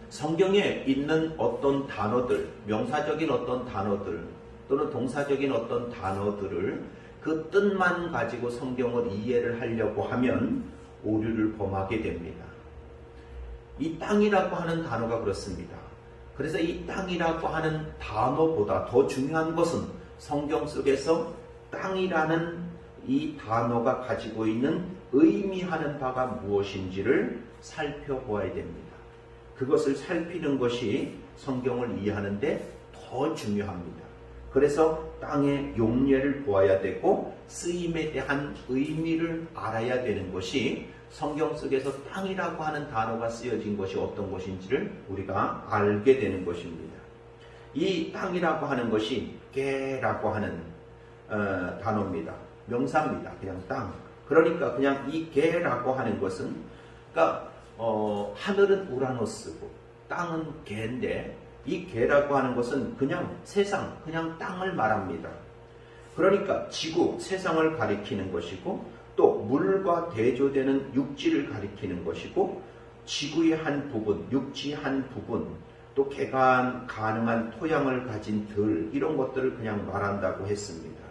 성경에 있는 어떤 단어들, 명사적인 어떤 단어들 또는 동사적인 어떤 단어들을 그 뜻만 가지고 성경을 이해를 하려고 하면 오류를 범하게 됩니다. 이 땅이라고 하는 단어가 그렇습니다. 그래서 이 땅이라고 하는 단어보다 더 중요한 것은 성경 속에서 땅이라는 이 단어가 가지고 있는 의미하는 바가 무엇인지를 살펴보아야 됩니다. 그것을 살피는 것이 성경을 이해하는데 더 중요합니다. 그래서 땅의 용례를 보아야 되고 쓰임에 대한 의미를 알아야 되는 것이 성경 속에서 땅이라고 하는 단어가 쓰여진 것이 어떤 것인지를 우리가 알게 되는 것입니다. 이 땅이라고 하는 것이 게라고 하는 단어입니다. 명사입니다. 그냥 땅. 그러니까 그냥 이 게라고 하는 것은 그러니까 하늘은 우라노스고 땅은 게인데 이 게라고 하는 것은 그냥 세상, 그냥 땅을 말합니다. 그러니까 지구, 세상을 가리키는 것이고 또 물과 대조되는 육지를 가리키는 것이고 지구의 한 부분, 육지의 한 부분, 또 개간 가능한 토양을 가진 들 이런 것들을 그냥 말한다고 했습니다.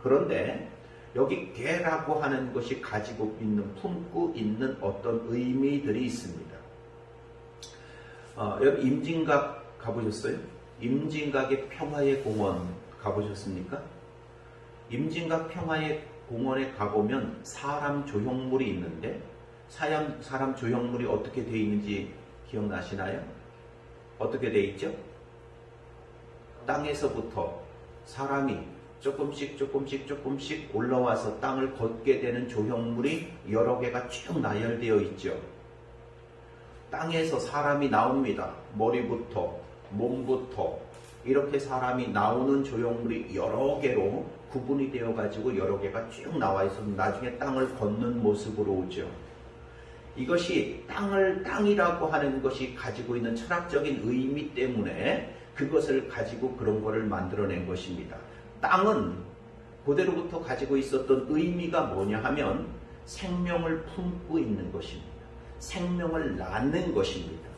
그런데 여기 개라고 하는 것이 가지고 있는 품고 있는 어떤 의미들이 있습니다. 여기 임진각 가보셨어요? 임진각의 평화의 공원 가보셨습니까? 임진각 평화의 공원에 가보면 사람 조형물이 있는데 사람 조형물이 어떻게 되어 있는지 기억나시나요? 어떻게 되어 있죠? 땅에서부터 사람이 조금씩 올라와서 땅을 걷게 되는 조형물이 여러 개가 쭉 나열되어 있죠. 땅에서 사람이 나옵니다. 머리부터 몸부터 이렇게 사람이 나오는 조형물이 여러 개로 구분이 되어 가지고 여러 개가 쭉 나와 있어서 나중에 땅을 걷는 모습으로 오죠. 이것이 땅이라고 하는 것이 가지고 있는 철학적인 의미 때문에 그것을 가지고 그런 거를 만들어낸 것입니다. 땅은 그대로부터 가지고 있었던 의미가 뭐냐 하면 생명을 품고 있는 것입니다. 생명을 낳는 것입니다.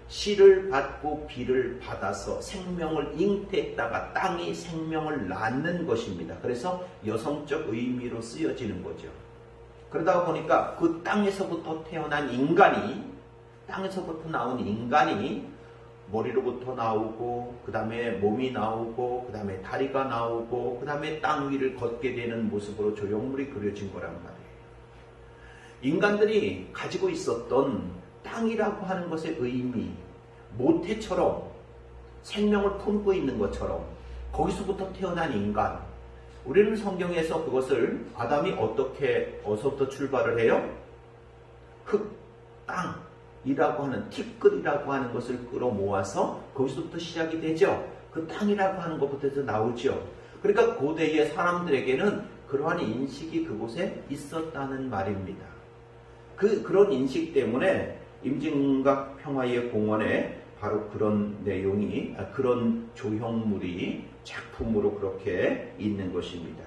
씨를 받고 비를 받아서 생명을 잉태했다가 땅이 생명을 낳는 것입니다. 그래서 여성적 의미로 쓰여지는 거죠. 그러다 보니까 그 땅에서부터 태어난 인간이, 땅에서부터 나온 인간이 머리로부터 나오고 그 다음에 몸이 나오고 그 다음에 다리가 나오고 그 다음에 땅 위를 걷게 되는 모습으로 조형물이 그려진 거란 말이에요. 인간들이 가지고 있었던 땅이라고 하는 것의 의미, 모태처럼 생명을 품고 있는 것처럼 거기서부터 태어난 인간, 우리는 성경에서 그것을 아담이 어디서부터 출발을 해요? 흙, 땅이라고 하는 티끌이라고 하는 것을 끌어모아서 거기서부터 시작이 되죠. 그 땅이라고 하는 것부터 나오죠. 그러니까 고대의 사람들에게는 그러한 인식이 그곳에 있었다는 말입니다. 그런 인식 때문에 임진각 평화의 공원에 바로 그런 내용이, 그런 조형물이 작품으로 그렇게 있는 것입니다.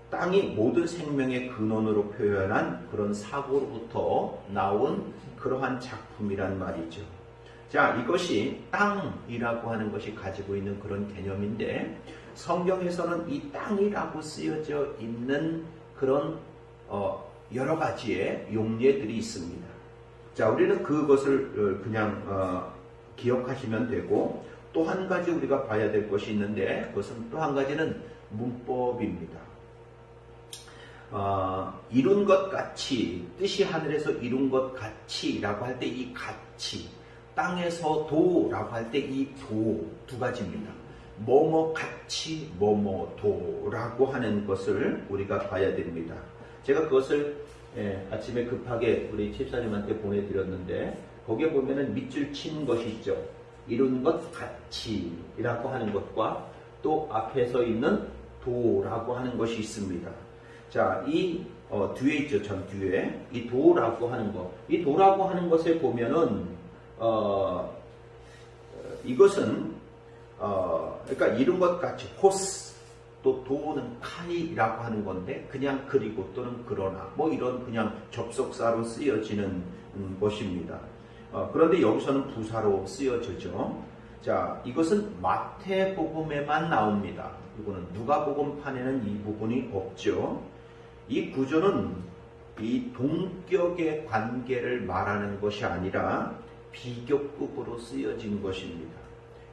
땅이 모든 생명의 근원으로 표현한 그런 사고로부터 나온 그러한 작품이란 말이죠. 자, 이것이 땅이라고 하는 것이 가지고 있는 그런 개념인데 성경에서는 이 땅이라고 쓰여져 있는 그런 여러 가지의 용례들이 있습니다. 자, 우리는 그것을 그냥 기억하시면 되고 또 한 가지 우리가 봐야 될 것이 있는데 그것은 또 한 가지는 문법입니다. 이룬 것 같이, 뜻이 하늘에서 이룬 것 같이 라고 할 때 이 같이, 땅에서 도라고 할 때 이 도 두 가지입니다. 뭐뭐 같이 뭐뭐 도라고 하는 것을 우리가 봐야 됩니다. 제가 그것을 아침에 급하게 우리 집사님한테 보내드렸는데 거기에 보면은 밑줄 친 것이 있죠. 이룬 것 같이라고 하는 것과 또 앞에서 있는 도라고 하는 것이 있습니다. 자, 이 뒤에 있죠. 전 뒤에 이 도라고 하는 것, 이 도라고 하는 것에 보면은 이것은 그러니까 이룬 것 같이 호스, 또 도는 카이라고 하는 건데 그냥 그리고 또는 그러나 뭐 이런 그냥 접속사로 쓰여지는 것입니다. 그런데 여기서는 부사로 쓰여지죠. 자, 이것은 마태복음에만 나옵니다. 이거는 누가복음판에는 이 부분이 없죠. 이 구조는 이 동격의 관계를 말하는 것이 아니라 비교급으로 쓰여진 것입니다.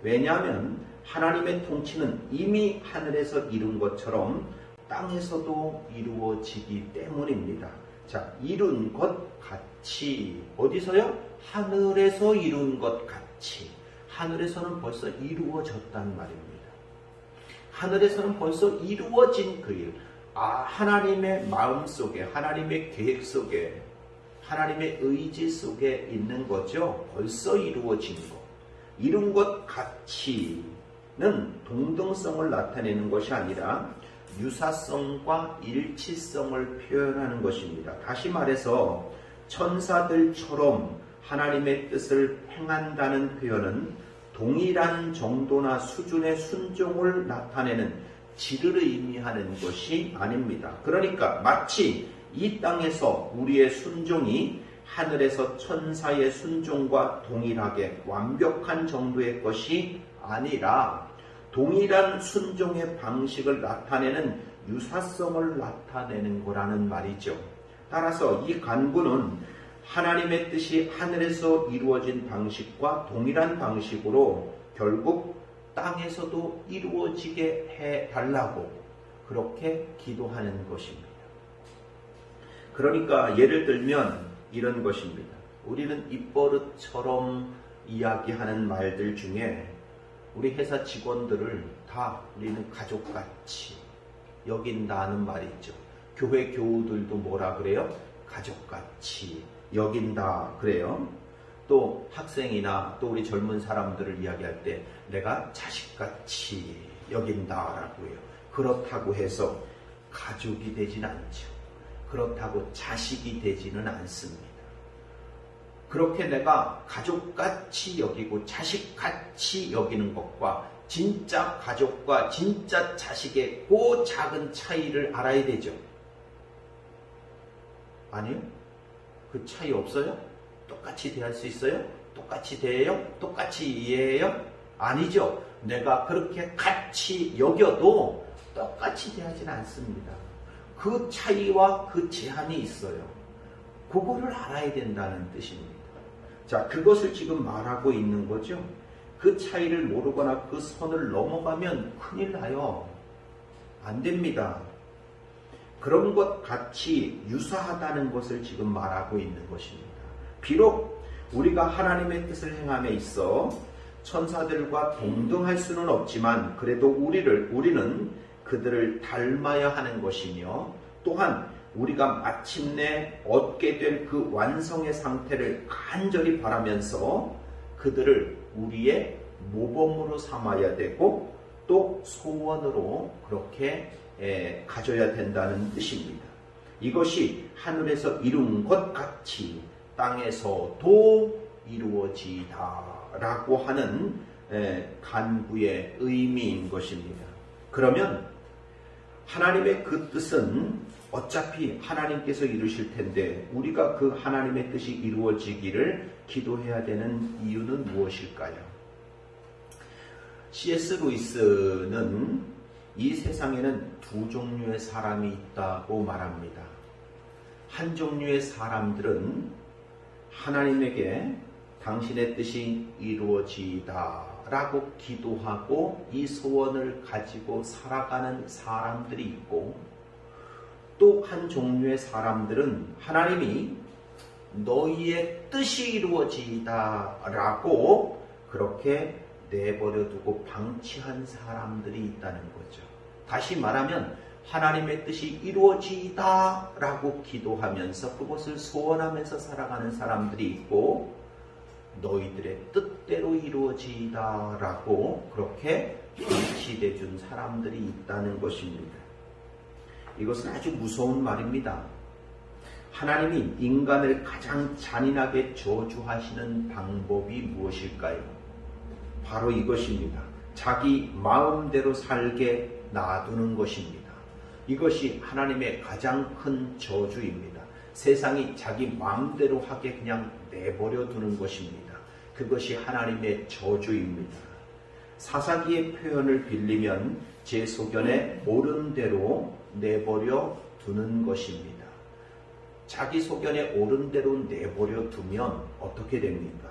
왜냐하면 하나님의 통치는 이미 하늘에서 이룬 것처럼 땅에서도 이루어지기 때문입니다. 자, 이룬 것 같이. 어디서요? 하늘에서 이룬 것 같이. 하늘에서는 벌써 이루어졌단 말입니다. 하늘에서는 벌써 이루어진 그 일. 하나님의 마음 속에, 하나님의 계획 속에, 하나님의 의지 속에 있는 거죠. 벌써 이루어진 것. 이룬 것 같이는 동등성을 나타내는 것이 아니라 유사성과 일치성을 표현하는 것입니다. 다시 말해서 천사들처럼 하나님의 뜻을 행한다는 표현은 동일한 정도나 수준의 순종을 나타내는 질을 의미하는 것이 아닙니다. 그러니까 마치 이 땅에서 우리의 순종이 하늘에서 천사의 순종과 동일하게 완벽한 정도의 것이 아니라 동일한 순종의 방식을 나타내는 유사성을 나타내는 거라는 말이죠. 따라서 이 간구는 하나님의 뜻이 하늘에서 이루어진 방식과 동일한 방식으로 결국 땅에서도 이루어지게 해달라고 그렇게 기도하는 것입니다. 그러니까 예를 들면 이런 것입니다. 우리는 입버릇처럼 이야기하는 말들 중에 우리 회사 직원들을 다 우리는 가족같이 여긴다는 말이 있죠. 교회 교우들도 뭐라 그래요? 가족같이 여긴다 그래요. 또 학생이나 또 우리 젊은 사람들을 이야기할 때 내가 자식같이 여긴다라고 해요. 그렇다고 해서 가족이 되진 않죠. 그렇다고 자식이 되지는 않습니다. 그렇게 내가 가족같이 여기고 자식같이 여기는 것과 진짜 가족과 진짜 자식의 그 작은 차이를 알아야 되죠. 아니요? 그 차이 없어요? 똑같이 대할 수 있어요? 똑같이 대해요? 똑같이 이해해요? 아니죠. 내가 그렇게 같이 여겨도 똑같이 대하지는 않습니다. 그 차이와 그 제한이 있어요. 그거를 알아야 된다는 뜻입니다. 자, 그것을 지금 말하고 있는 거죠. 그 차이를 모르거나 그 선을 넘어가면 큰일 나요. 안 됩니다. 그런 것 같이 유사하다는 것을 지금 말하고 있는 것입니다. 비록 우리가 하나님의 뜻을 행함에 있어 천사들과 동등할 수는 없지만 그래도 우리는 그들을 닮아야 하는 것이며 또한 우리가 마침내 얻게 될 그 완성의 상태를 간절히 바라면서 그들을 우리의 모범으로 삼아야 되고 또 소원으로 그렇게 가져야 된다는 뜻입니다. 이것이 하늘에서 이룬 것 같이 땅에서도 이루어지다 라고 하는 간구의 의미인 것입니다. 그러면 하나님의 그 뜻은 어차피 하나님께서 이루실 텐데 우리가 그 하나님의 뜻이 이루어지기를 기도해야 되는 이유는 무엇일까요? C.S. 루이스는 이 세상에는 두 종류의 사람이 있다고 말합니다. 한 종류의 사람들은 하나님에게 당신의 뜻이 이루어지다 라고 기도하고 이 소원을 가지고 살아가는 사람들이 있고 또 한 종류의 사람들은 하나님이 너희의 뜻이 이루어지다 라고 그렇게 내버려 두고 방치한 사람들이 있다는 거죠. 다시 말하면 하나님의 뜻이 이루어지다 라고 기도하면서 그것을 소원하면서 살아가는 사람들이 있고 너희들의 뜻대로 이루어지다 라고 그렇게 방치돼 준 사람들이 있다는 것입니다. 이것은 아주 무서운 말입니다. 하나님이 인간을 가장 잔인하게 저주하시는 방법이 무엇일까요? 바로 이것입니다. 자기 마음대로 살게 놔두는 것입니다. 이것이 하나님의 가장 큰 저주입니다. 세상이 자기 마음대로 하게 그냥 내버려 두는 것입니다. 그것이 하나님의 저주입니다. 사사기의 표현을 빌리면 제 소견에 옳은 대로 내버려 두는 것입니다. 자기 소견에 옳은 대로 내버려 두면 어떻게 됩니까?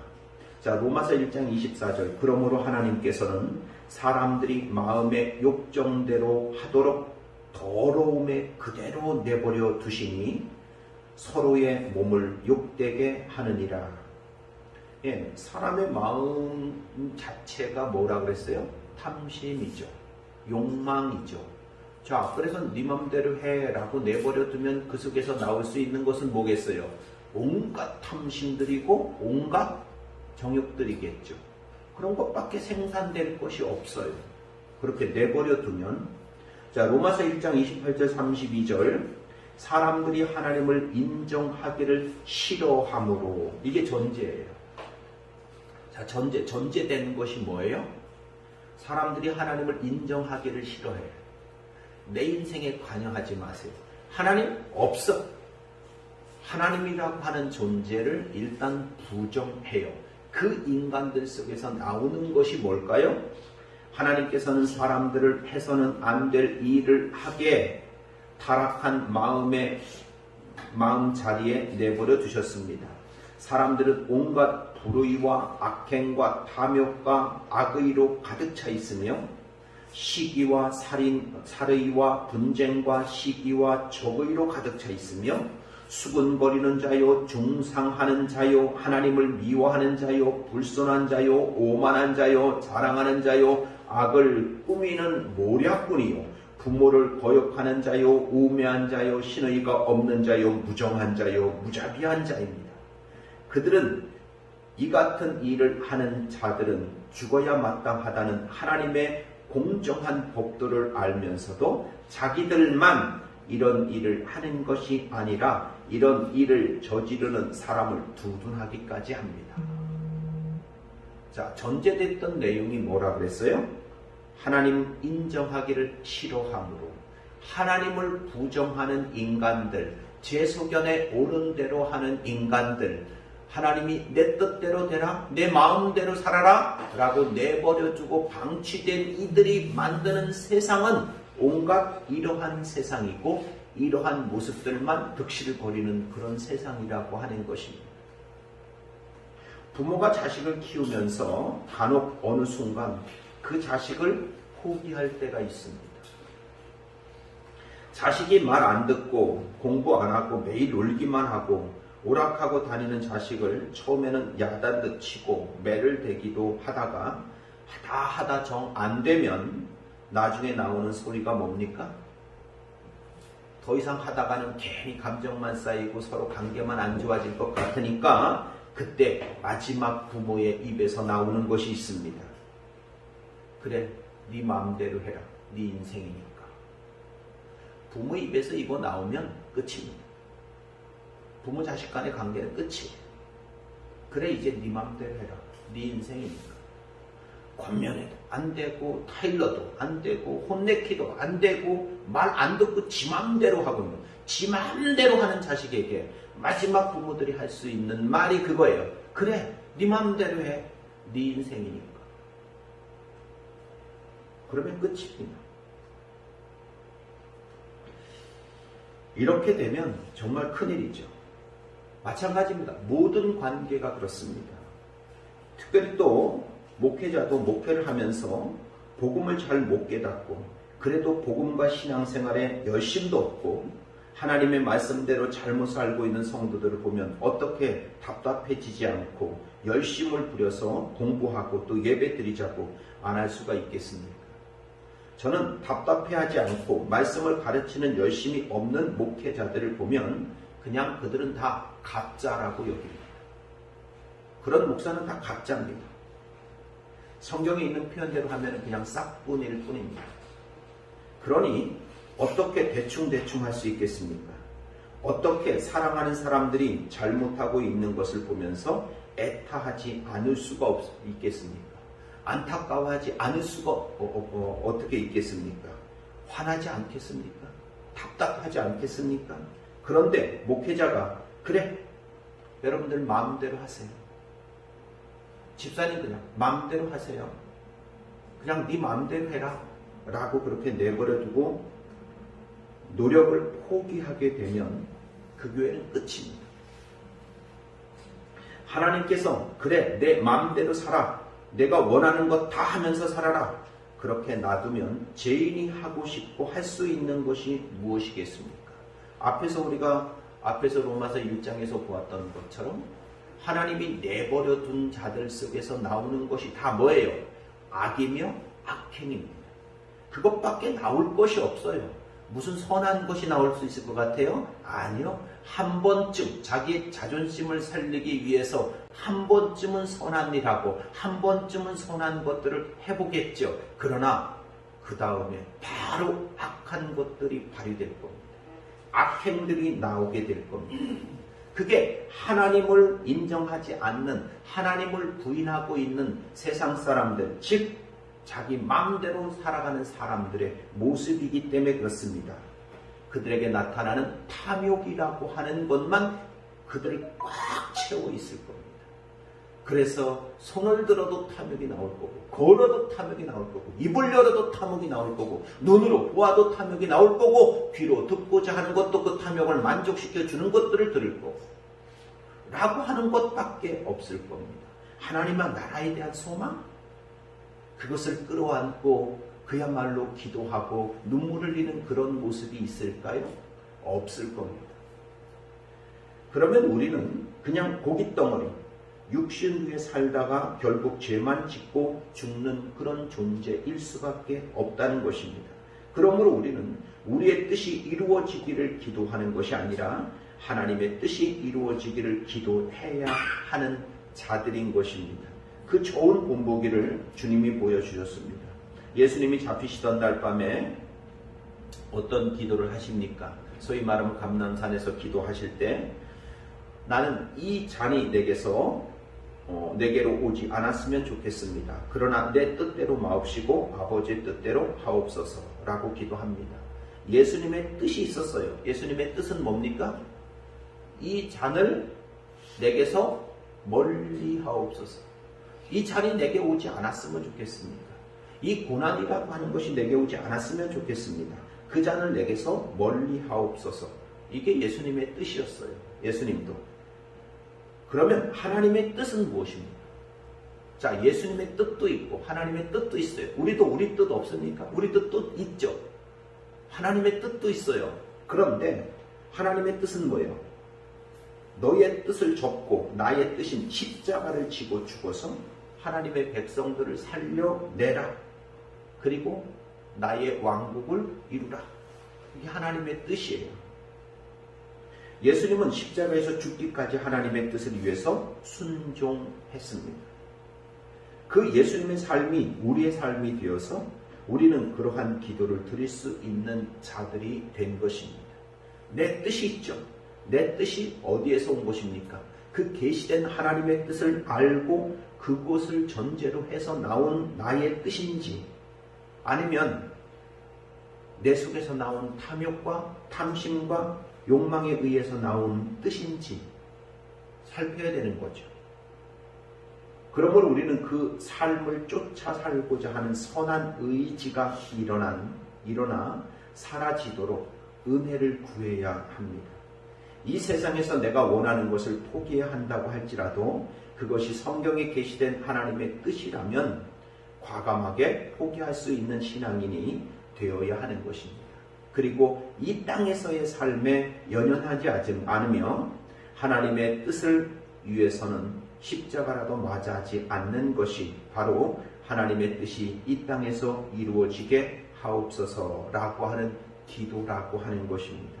자, 로마서 1장 24절. 그러므로 하나님께서는 사람들이 마음의 욕정대로 하도록 더러움에 그대로 내버려 두시니 서로의 몸을 욕되게 하느니라. 예, 사람의 마음 자체가 뭐라 그랬어요? 탐심이죠. 욕망이죠. 자, 그래서 네 맘대로 해라고 내버려 두면 그 속에서 나올 수 있는 것은 뭐겠어요? 온갖 탐심들이고 온갖 정욕들이겠죠. 그런 것밖에 생산될 것이 없어요. 그렇게 내버려 두면. 자, 로마서 1장 28절 32절. 사람들이 하나님을 인정하기를 싫어함으로. 이게 전제예요. 자, 전제되는 것이 뭐예요? 사람들이 하나님을 인정하기를 싫어해요. 내 인생에 관여하지 마세요. 하나님 없어. 하나님이라고 하는 존재를 일단 부정해요. 그 인간들 속에서 나오는 것이 뭘까요? 하나님께서는 사람들을 해서는 안 될 일을 하게 타락한 마음 자리에 내버려 두셨습니다. 사람들은 온갖 불의와 악행과 탐욕과 악의로 가득 차 있으며 시기와 살의와 분쟁과 시기와 적의로 가득 차 있으며 수군거리는 자요, 중상하는 자요, 하나님을 미워하는 자요, 불손한 자요, 오만한 자요, 자랑하는 자요, 악을 꾸미는 모략꾼이요, 부모를 거역하는 자요, 우매한 자요, 신의가 없는 자요, 무정한 자요, 무자비한 자입니다. 그들은 이 같은 일을 하는 자들은 죽어야 마땅하다는 하나님의 공정한 법도를 알면서도 자기들만 이런 일을 하는 것이 아니라 이런 일을 저지르는 사람을 두둔하기까지 합니다. 자, 전제됐던 내용이 뭐라 그랬어요? 하나님 인정하기를 싫어함으로 하나님을 부정하는 인간들, 제 소견에 옳은 대로 하는 인간들, 하나님이 내 뜻대로 되라, 내 마음대로 살아라 라고 내버려두고 방치된 이들이 만드는 세상은 온갖 이러한 세상이고 이러한 모습들만 득실을 거리는 그런 세상이라고 하는 것입니다. 부모가 자식을 키우면서 간혹 어느 순간 그 자식을 포기할 때가 있습니다. 자식이 말 안 듣고 공부 안 하고 매일 놀기만 하고 오락하고 다니는 자식을 처음에는 야단도 치고 매를 대기도 하다가 하다 정 안 되면 나중에 나오는 소리가 뭡니까? 더 이상 하다가는 괜히 감정만 쌓이고 서로 관계만 안 좋아질 것 같으니까 그때 마지막 부모의 입에서 나오는 것이 있습니다. 그래, 네 마음대로 해라. 네 인생이니까. 부모 입에서 이거 나오면 끝입니다. 부모 자식 간의 관계는 끝이에요. 그래, 이제 네 마음대로 해라. 네 인생이니까. 권면해도 안 되고 타일러도 안 되고 혼내키도 안 되고 말 안 듣고 지 맘대로 하고 지 맘대로 하는 자식에게 마지막 부모들이 할 수 있는 말이 그거예요. 그래, 네 맘대로 해. 네 인생이니까. 그러면 끝입니다. 이렇게 되면 정말 큰일이죠. 마찬가지입니다. 모든 관계가 그렇습니다. 특별히 또 목회자도 목회를 하면서 복음을 잘 못 깨닫고 그래도 복음과 신앙생활에 열심도 없고 하나님의 말씀대로 잘못 살고 있는 성도들을 보면 어떻게 답답해지지 않고 열심을 부려서 공부하고 또 예배 드리자고 안 할 수가 있겠습니까? 저는 답답해하지 않고 말씀을 가르치는 열심이 없는 목회자들을 보면 그냥 그들은 다 가짜라고 여깁니다. 그런 목사는 다 가짜입니다. 성경에 있는 표현대로 하면 그냥 싹뿐일 뿐입니다. 그러니 어떻게 대충 할 수 있겠습니까? 어떻게 사랑하는 사람들이 잘못하고 있는 것을 보면서 애타하지 않을 수가 있겠습니까? 안타까워하지 않을 수가 어떻게 있겠습니까? 화나지 않겠습니까? 답답하지 않겠습니까? 그런데 목회자가 그래, 여러분들 마음대로 하세요. 집사님 그냥 마음대로 하세요. 그냥 네 마음대로 해라 라고 그렇게 내버려두고 노력을 포기하게 되면 그 교회는 끝입니다. 하나님께서 그래 내 마음대로 살아. 내가 원하는 것 다 하면서 살아라. 그렇게 놔두면 죄인이 하고 싶고 할 수 있는 것이 무엇이겠습니까? 앞에서 로마서 1장에서 보았던 것처럼 하나님이 내버려 둔 자들 속에서 나오는 것이 다 뭐예요? 악이며 악행입니다. 그것밖에 나올 것이 없어요. 무슨 선한 것이 나올 수 있을 것 같아요? 아니요. 한 번쯤 자기의 자존심을 살리기 위해서 한 번쯤은 선한 일하고 한 번쯤은 선한 것들을 해보겠죠. 그러나 그 다음에 바로 악한 것들이 발휘될 겁니다. 악행들이 나오게 될 겁니다. 그게 하나님을 인정하지 않는, 하나님을 부인하고 있는 세상 사람들, 즉 자기 마음대로 살아가는 사람들의 모습이기 때문에 그렇습니다. 그들에게 나타나는 탐욕이라고 하는 것만 그들을 꽉 채워 있을 겁니다. 그래서 손을 들어도 탐욕이 나올 거고, 걸어도 탐욕이 나올 거고, 입을 열어도 탐욕이 나올 거고, 눈으로 보아도 탐욕이 나올 거고, 귀로 듣고자 하는 것도 그 탐욕을 만족시켜 주는 것들을 들을 거고, 라고 하는 것밖에 없을 겁니다. 하나님의 나라에 대한 소망? 그것을 끌어안고 그야말로 기도하고 눈물을 흘리는 그런 모습이 있을까요? 없을 겁니다. 그러면 우리는 그냥 고깃덩어리, 육신 위에 살다가 결국 죄만 짓고 죽는 그런 존재일 수밖에 없다는 것입니다. 그러므로 우리는 우리의 뜻이 이루어지기를 기도하는 것이 아니라 하나님의 뜻이 이루어지기를 기도해야 하는 자들인 것입니다. 그 좋은 본보기를 주님이 보여주셨습니다. 예수님이 잡히시던 날 밤에 어떤 기도를 하십니까? 소위 말하면 감람산에서 기도하실 때 나는 이 잔이 내게로 오지 않았으면 좋겠습니다. 그러나 내 뜻대로 마옵시고 아버지의 뜻대로 하옵소서 라고 기도합니다. 예수님의 뜻이 있었어요. 예수님의 뜻은 뭡니까? 이 잔을 내게서 멀리 하옵소서. 이 잔이 내게 오지 않았으면 좋겠습니다. 이 고난이라고 하는 것이 내게 오지 않았으면 좋겠습니다. 그 잔을 내게서 멀리 하옵소서. 이게 예수님의 뜻이었어요. 예수님도. 그러면 하나님의 뜻은 무엇입니까? 자, 예수님의 뜻도 있고 하나님의 뜻도 있어요. 우리도 우리 뜻 없습니까? 우리 뜻도 있죠. 하나님의 뜻도 있어요. 그런데 하나님의 뜻은 뭐예요? 너의 뜻을 접고 나의 뜻인 십자가를 지고 죽어서 하나님의 백성들을 살려내라. 그리고 나의 왕국을 이루라. 이게 하나님의 뜻이에요. 예수님은 십자가에서 죽기까지 하나님의 뜻을 위해서 순종했습니다. 그 예수님의 삶이 우리의 삶이 되어서 우리는 그러한 기도를 드릴 수 있는 자들이 된 것입니다. 내 뜻이 있죠. 내 뜻이 어디에서 온 것입니까? 그 계시된 하나님의 뜻을 알고 그것을 전제로 해서 나온 나의 뜻인지, 아니면 내 속에서 나온 탐욕과 탐심과 욕망에 의해서 나온 뜻인지 살펴야 되는 거죠. 그러므로 우리는 그 삶을 쫓아 살고자 하는 선한 의지가 일어나 사라지도록 은혜를 구해야 합니다. 이 세상에서 내가 원하는 것을 포기해야 한다고 할지라도 그것이 성경에 계시된 하나님의 뜻이라면 과감하게 포기할 수 있는 신앙인이 되어야 하는 것입니다. 그리고 이 땅에서의 삶에 연연하지 않으며 하나님의 뜻을 위해서는 십자가라도 맞이하지 않는 것이 바로 하나님의 뜻이 이 땅에서 이루어지게 하옵소서라고 하는 기도라고 하는 것입니다.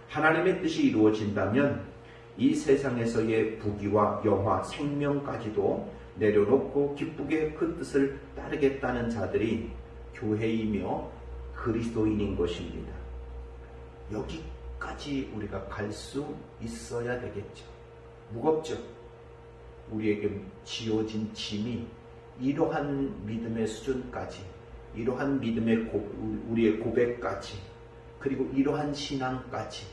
하나님의 뜻이 이루어진다면 이 세상에서의 부귀와 영화, 생명까지도 내려놓고 기쁘게 그 뜻을 따르겠다는 자들이 교회이며 그리스도인인 것입니다. 여기까지 우리가 갈 수 있어야 되겠죠. 무겁죠. 우리에게 지어진 짐이 이러한 믿음의 수준까지, 이러한 믿음의 우리의 고백까지, 그리고 이러한 신앙까지,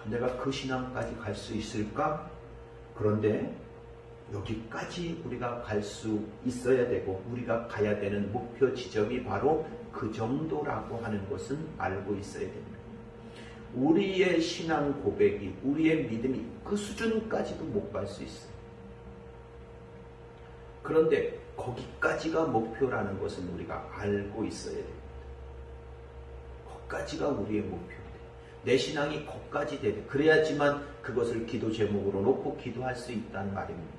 내가 그 신앙까지 갈 수 있을까? 그런데 여기까지 우리가 갈 수 있어야 되고 우리가 가야 되는 목표 지점이 바로 그 정도라고 하는 것은 알고 있어야 됩니다. 우리의 신앙 고백이, 우리의 믿음이 그 수준까지도 못 갈 수 있어요. 그런데 거기까지가 목표라는 것은 우리가 알고 있어야 됩니다. 거기까지가 우리의 목표입니다. 내 신앙이 거기까지 돼야 돼. 그래야지만 그것을 기도 제목으로 놓고 기도할 수 있다는 말입니다.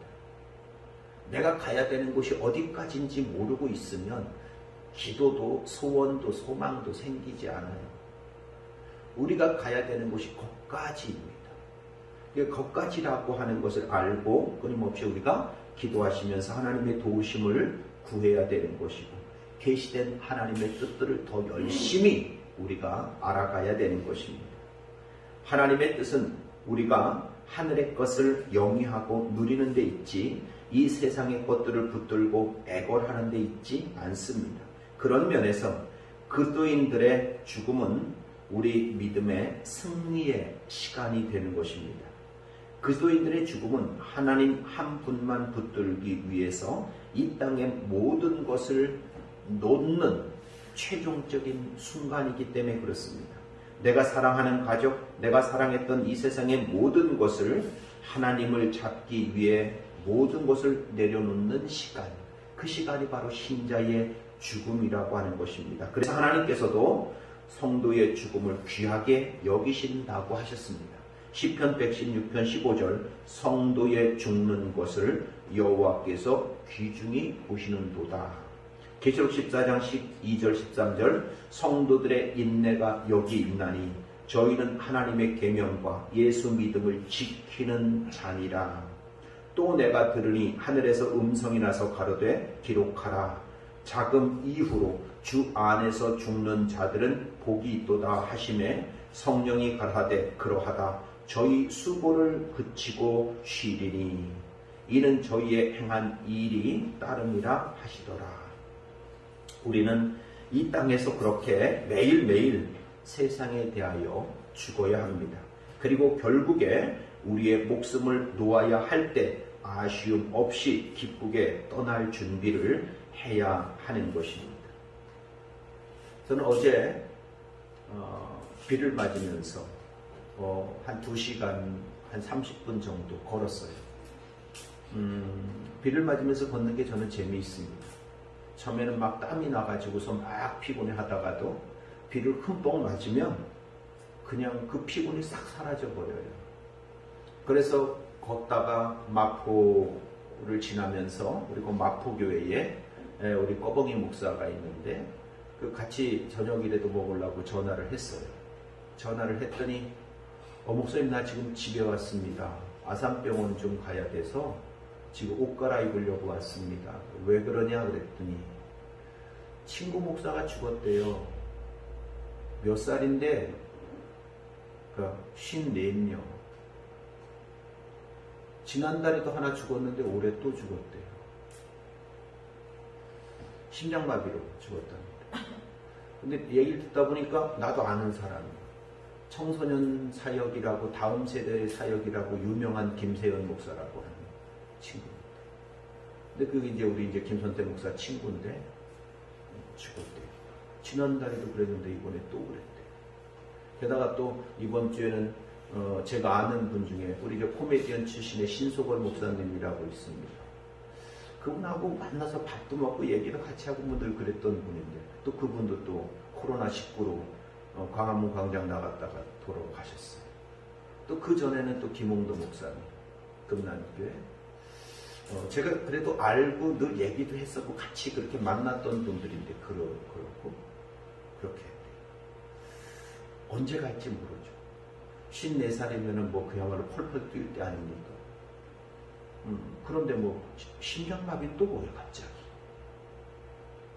내가 가야 되는 곳이 어디까지인지 모르고 있으면 기도도 소원도 소망도 생기지 않아요. 우리가 가야 되는 곳이 거기까지입니다. 거기까지라고 하는 것을 알고 끊임없이 우리가 기도하시면서 하나님의 도우심을 구해야 되는 것이고, 계시된 하나님의 뜻들을 더 열심히 우리가 알아가야 되는 것입니다. 하나님의 뜻은 우리가 하늘의 것을 영위하고 누리는 데 있지, 이 세상의 것들을 붙들고 애걸하는 데 있지 않습니다. 그런 면에서 그리스도인들의 죽음은 우리 믿음의 승리의 시간이 되는 것입니다. 그리스도인들의 죽음은 하나님 한 분만 붙들기 위해서 이 땅의 모든 것을 놓는 최종적인 순간이기 때문에 그렇습니다. 내가 사랑하는 가족, 내가 사랑했던 이 세상의 모든 것을 하나님을 잡기 위해 모든 것을 내려놓는 시간, 그 시간이 바로 신자의 죽음이라고 하는 것입니다. 그래서 하나님께서도 성도의 죽음을 귀하게 여기신다고 하셨습니다. 시편 116편 15절, 성도의 죽는 것을 여호와께서 귀중히 보시는도다. 계시록 14장 12절 13절, 성도들의 인내가 여기 있나니 저희는 하나님의 계명과 예수 믿음을 지키는 자니라. 또 내가 들으니 하늘에서 음성이 나서 가로되 기록하라. 자금 이후로 주 안에서 죽는 자들은 복이 있도다 하시매 성령이 가라사대 그러하다. 저희 수고를 그치고 쉬리니 이는 저희의 행한 일이 따름이라 하시더라. 우리는 이 땅에서 그렇게 매일매일 세상에 대하여 죽어야 합니다. 그리고 결국에 우리의 목숨을 놓아야 할 때 아쉬움 없이 기쁘게 떠날 준비를 해야 하는 것입니다. 저는 어제 비를 맞으면서 한 2시간, 한 30분 정도 걸었어요. 비를 맞으면서 걷는 게 저는 재미있습니다. 처음에는 막 땀이 나가지고서 막 피곤해 하다가도 비를 흠뻑 맞으면 그냥 그 피곤이 싹 사라져 버려요. 그래서 걷다가 마포를 지나면서, 그리고 마포교회에 우리 꺼벙이 목사가 있는데 그 같이 저녁이라도 먹으려고 전화를 했어요. 전화를 했더니 목사님 나 지금 집에 왔습니다. 아산병원 좀 가야 돼서 지금 옷 갈아입으려고 왔습니다. 왜 그러냐 그랬더니 친구 목사가 죽었대요. 몇 살인데 54명. 지난달에도 하나 죽었는데 올해 또 죽었대요. 심장마비로 죽었답니다. 근데 얘기를 듣다 보니까 나도 아는 사람이에요. 청소년 사역이라고, 다음 세대의 사역이라고 유명한 김세연 목사라고 하는 친구입니다. 근데 그게 이제 우리 김선태 목사 친구인데 죽었대요. 지난달에도 그랬는데 이번에 또 그랬대요. 게다가 또 이번 주에는 제가 아는 분 중에 우리 코미디언 출신의 신소걸 목사님이라고 있습니다. 그분하고 만나서 밥도 먹고 얘기를 같이 하고 늘 그랬던 분인데 또 그분도 또 코로나19로 광화문 광장 나갔다가 돌아가셨어요. 또 그 전에는 또 김홍도 목사님, 금난교회. 제가 그래도 알고 늘 얘기도 했었고 같이 그렇게 만났던 분들인데 그렇고 그렇게 언제 갈지 모르죠. 54살이면은 뭐 그야말로 펄펄 뛸 때 아닙니까? 그런데 뭐 심장마비 또 뭐예요 갑자기?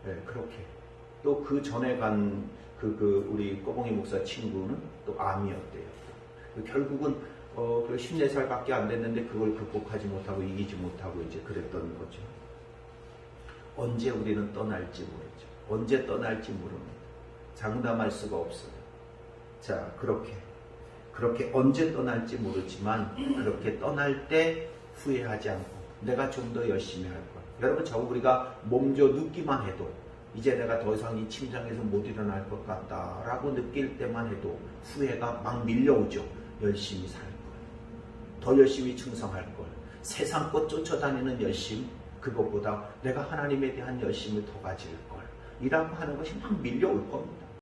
네, 그렇게 또 그 전에 간 우리 꺼봉이 목사 친구는 또 암이었대요. 결국은 그 14살밖에 안 됐는데 그걸 극복하지 못하고 이기지 못하고 이제 그랬던 거죠. 언제 우리는 떠날지 모르죠. 언제 떠날지 모릅니다. 장담할 수가 없어요. 자, 그렇게 언제 떠날지 모르지만 그렇게 떠날 때 후회하지 않고 내가 좀 더 열심히 할 거야. 여러분, 저 우리가 몸져 눕기만 해도 이제 내가 더 이상 이 침상에서 못 일어날 것 같다라고 느낄 때만 해도 후회가 막 밀려오죠. 열심히 살 걸, 더 열심히 충성할 걸, 세상 것 쫓아다니는 열심, 그것보다 내가 하나님에 대한 열심을 더 가질 걸. 이라고 하는 것이 막 밀려올 겁니다.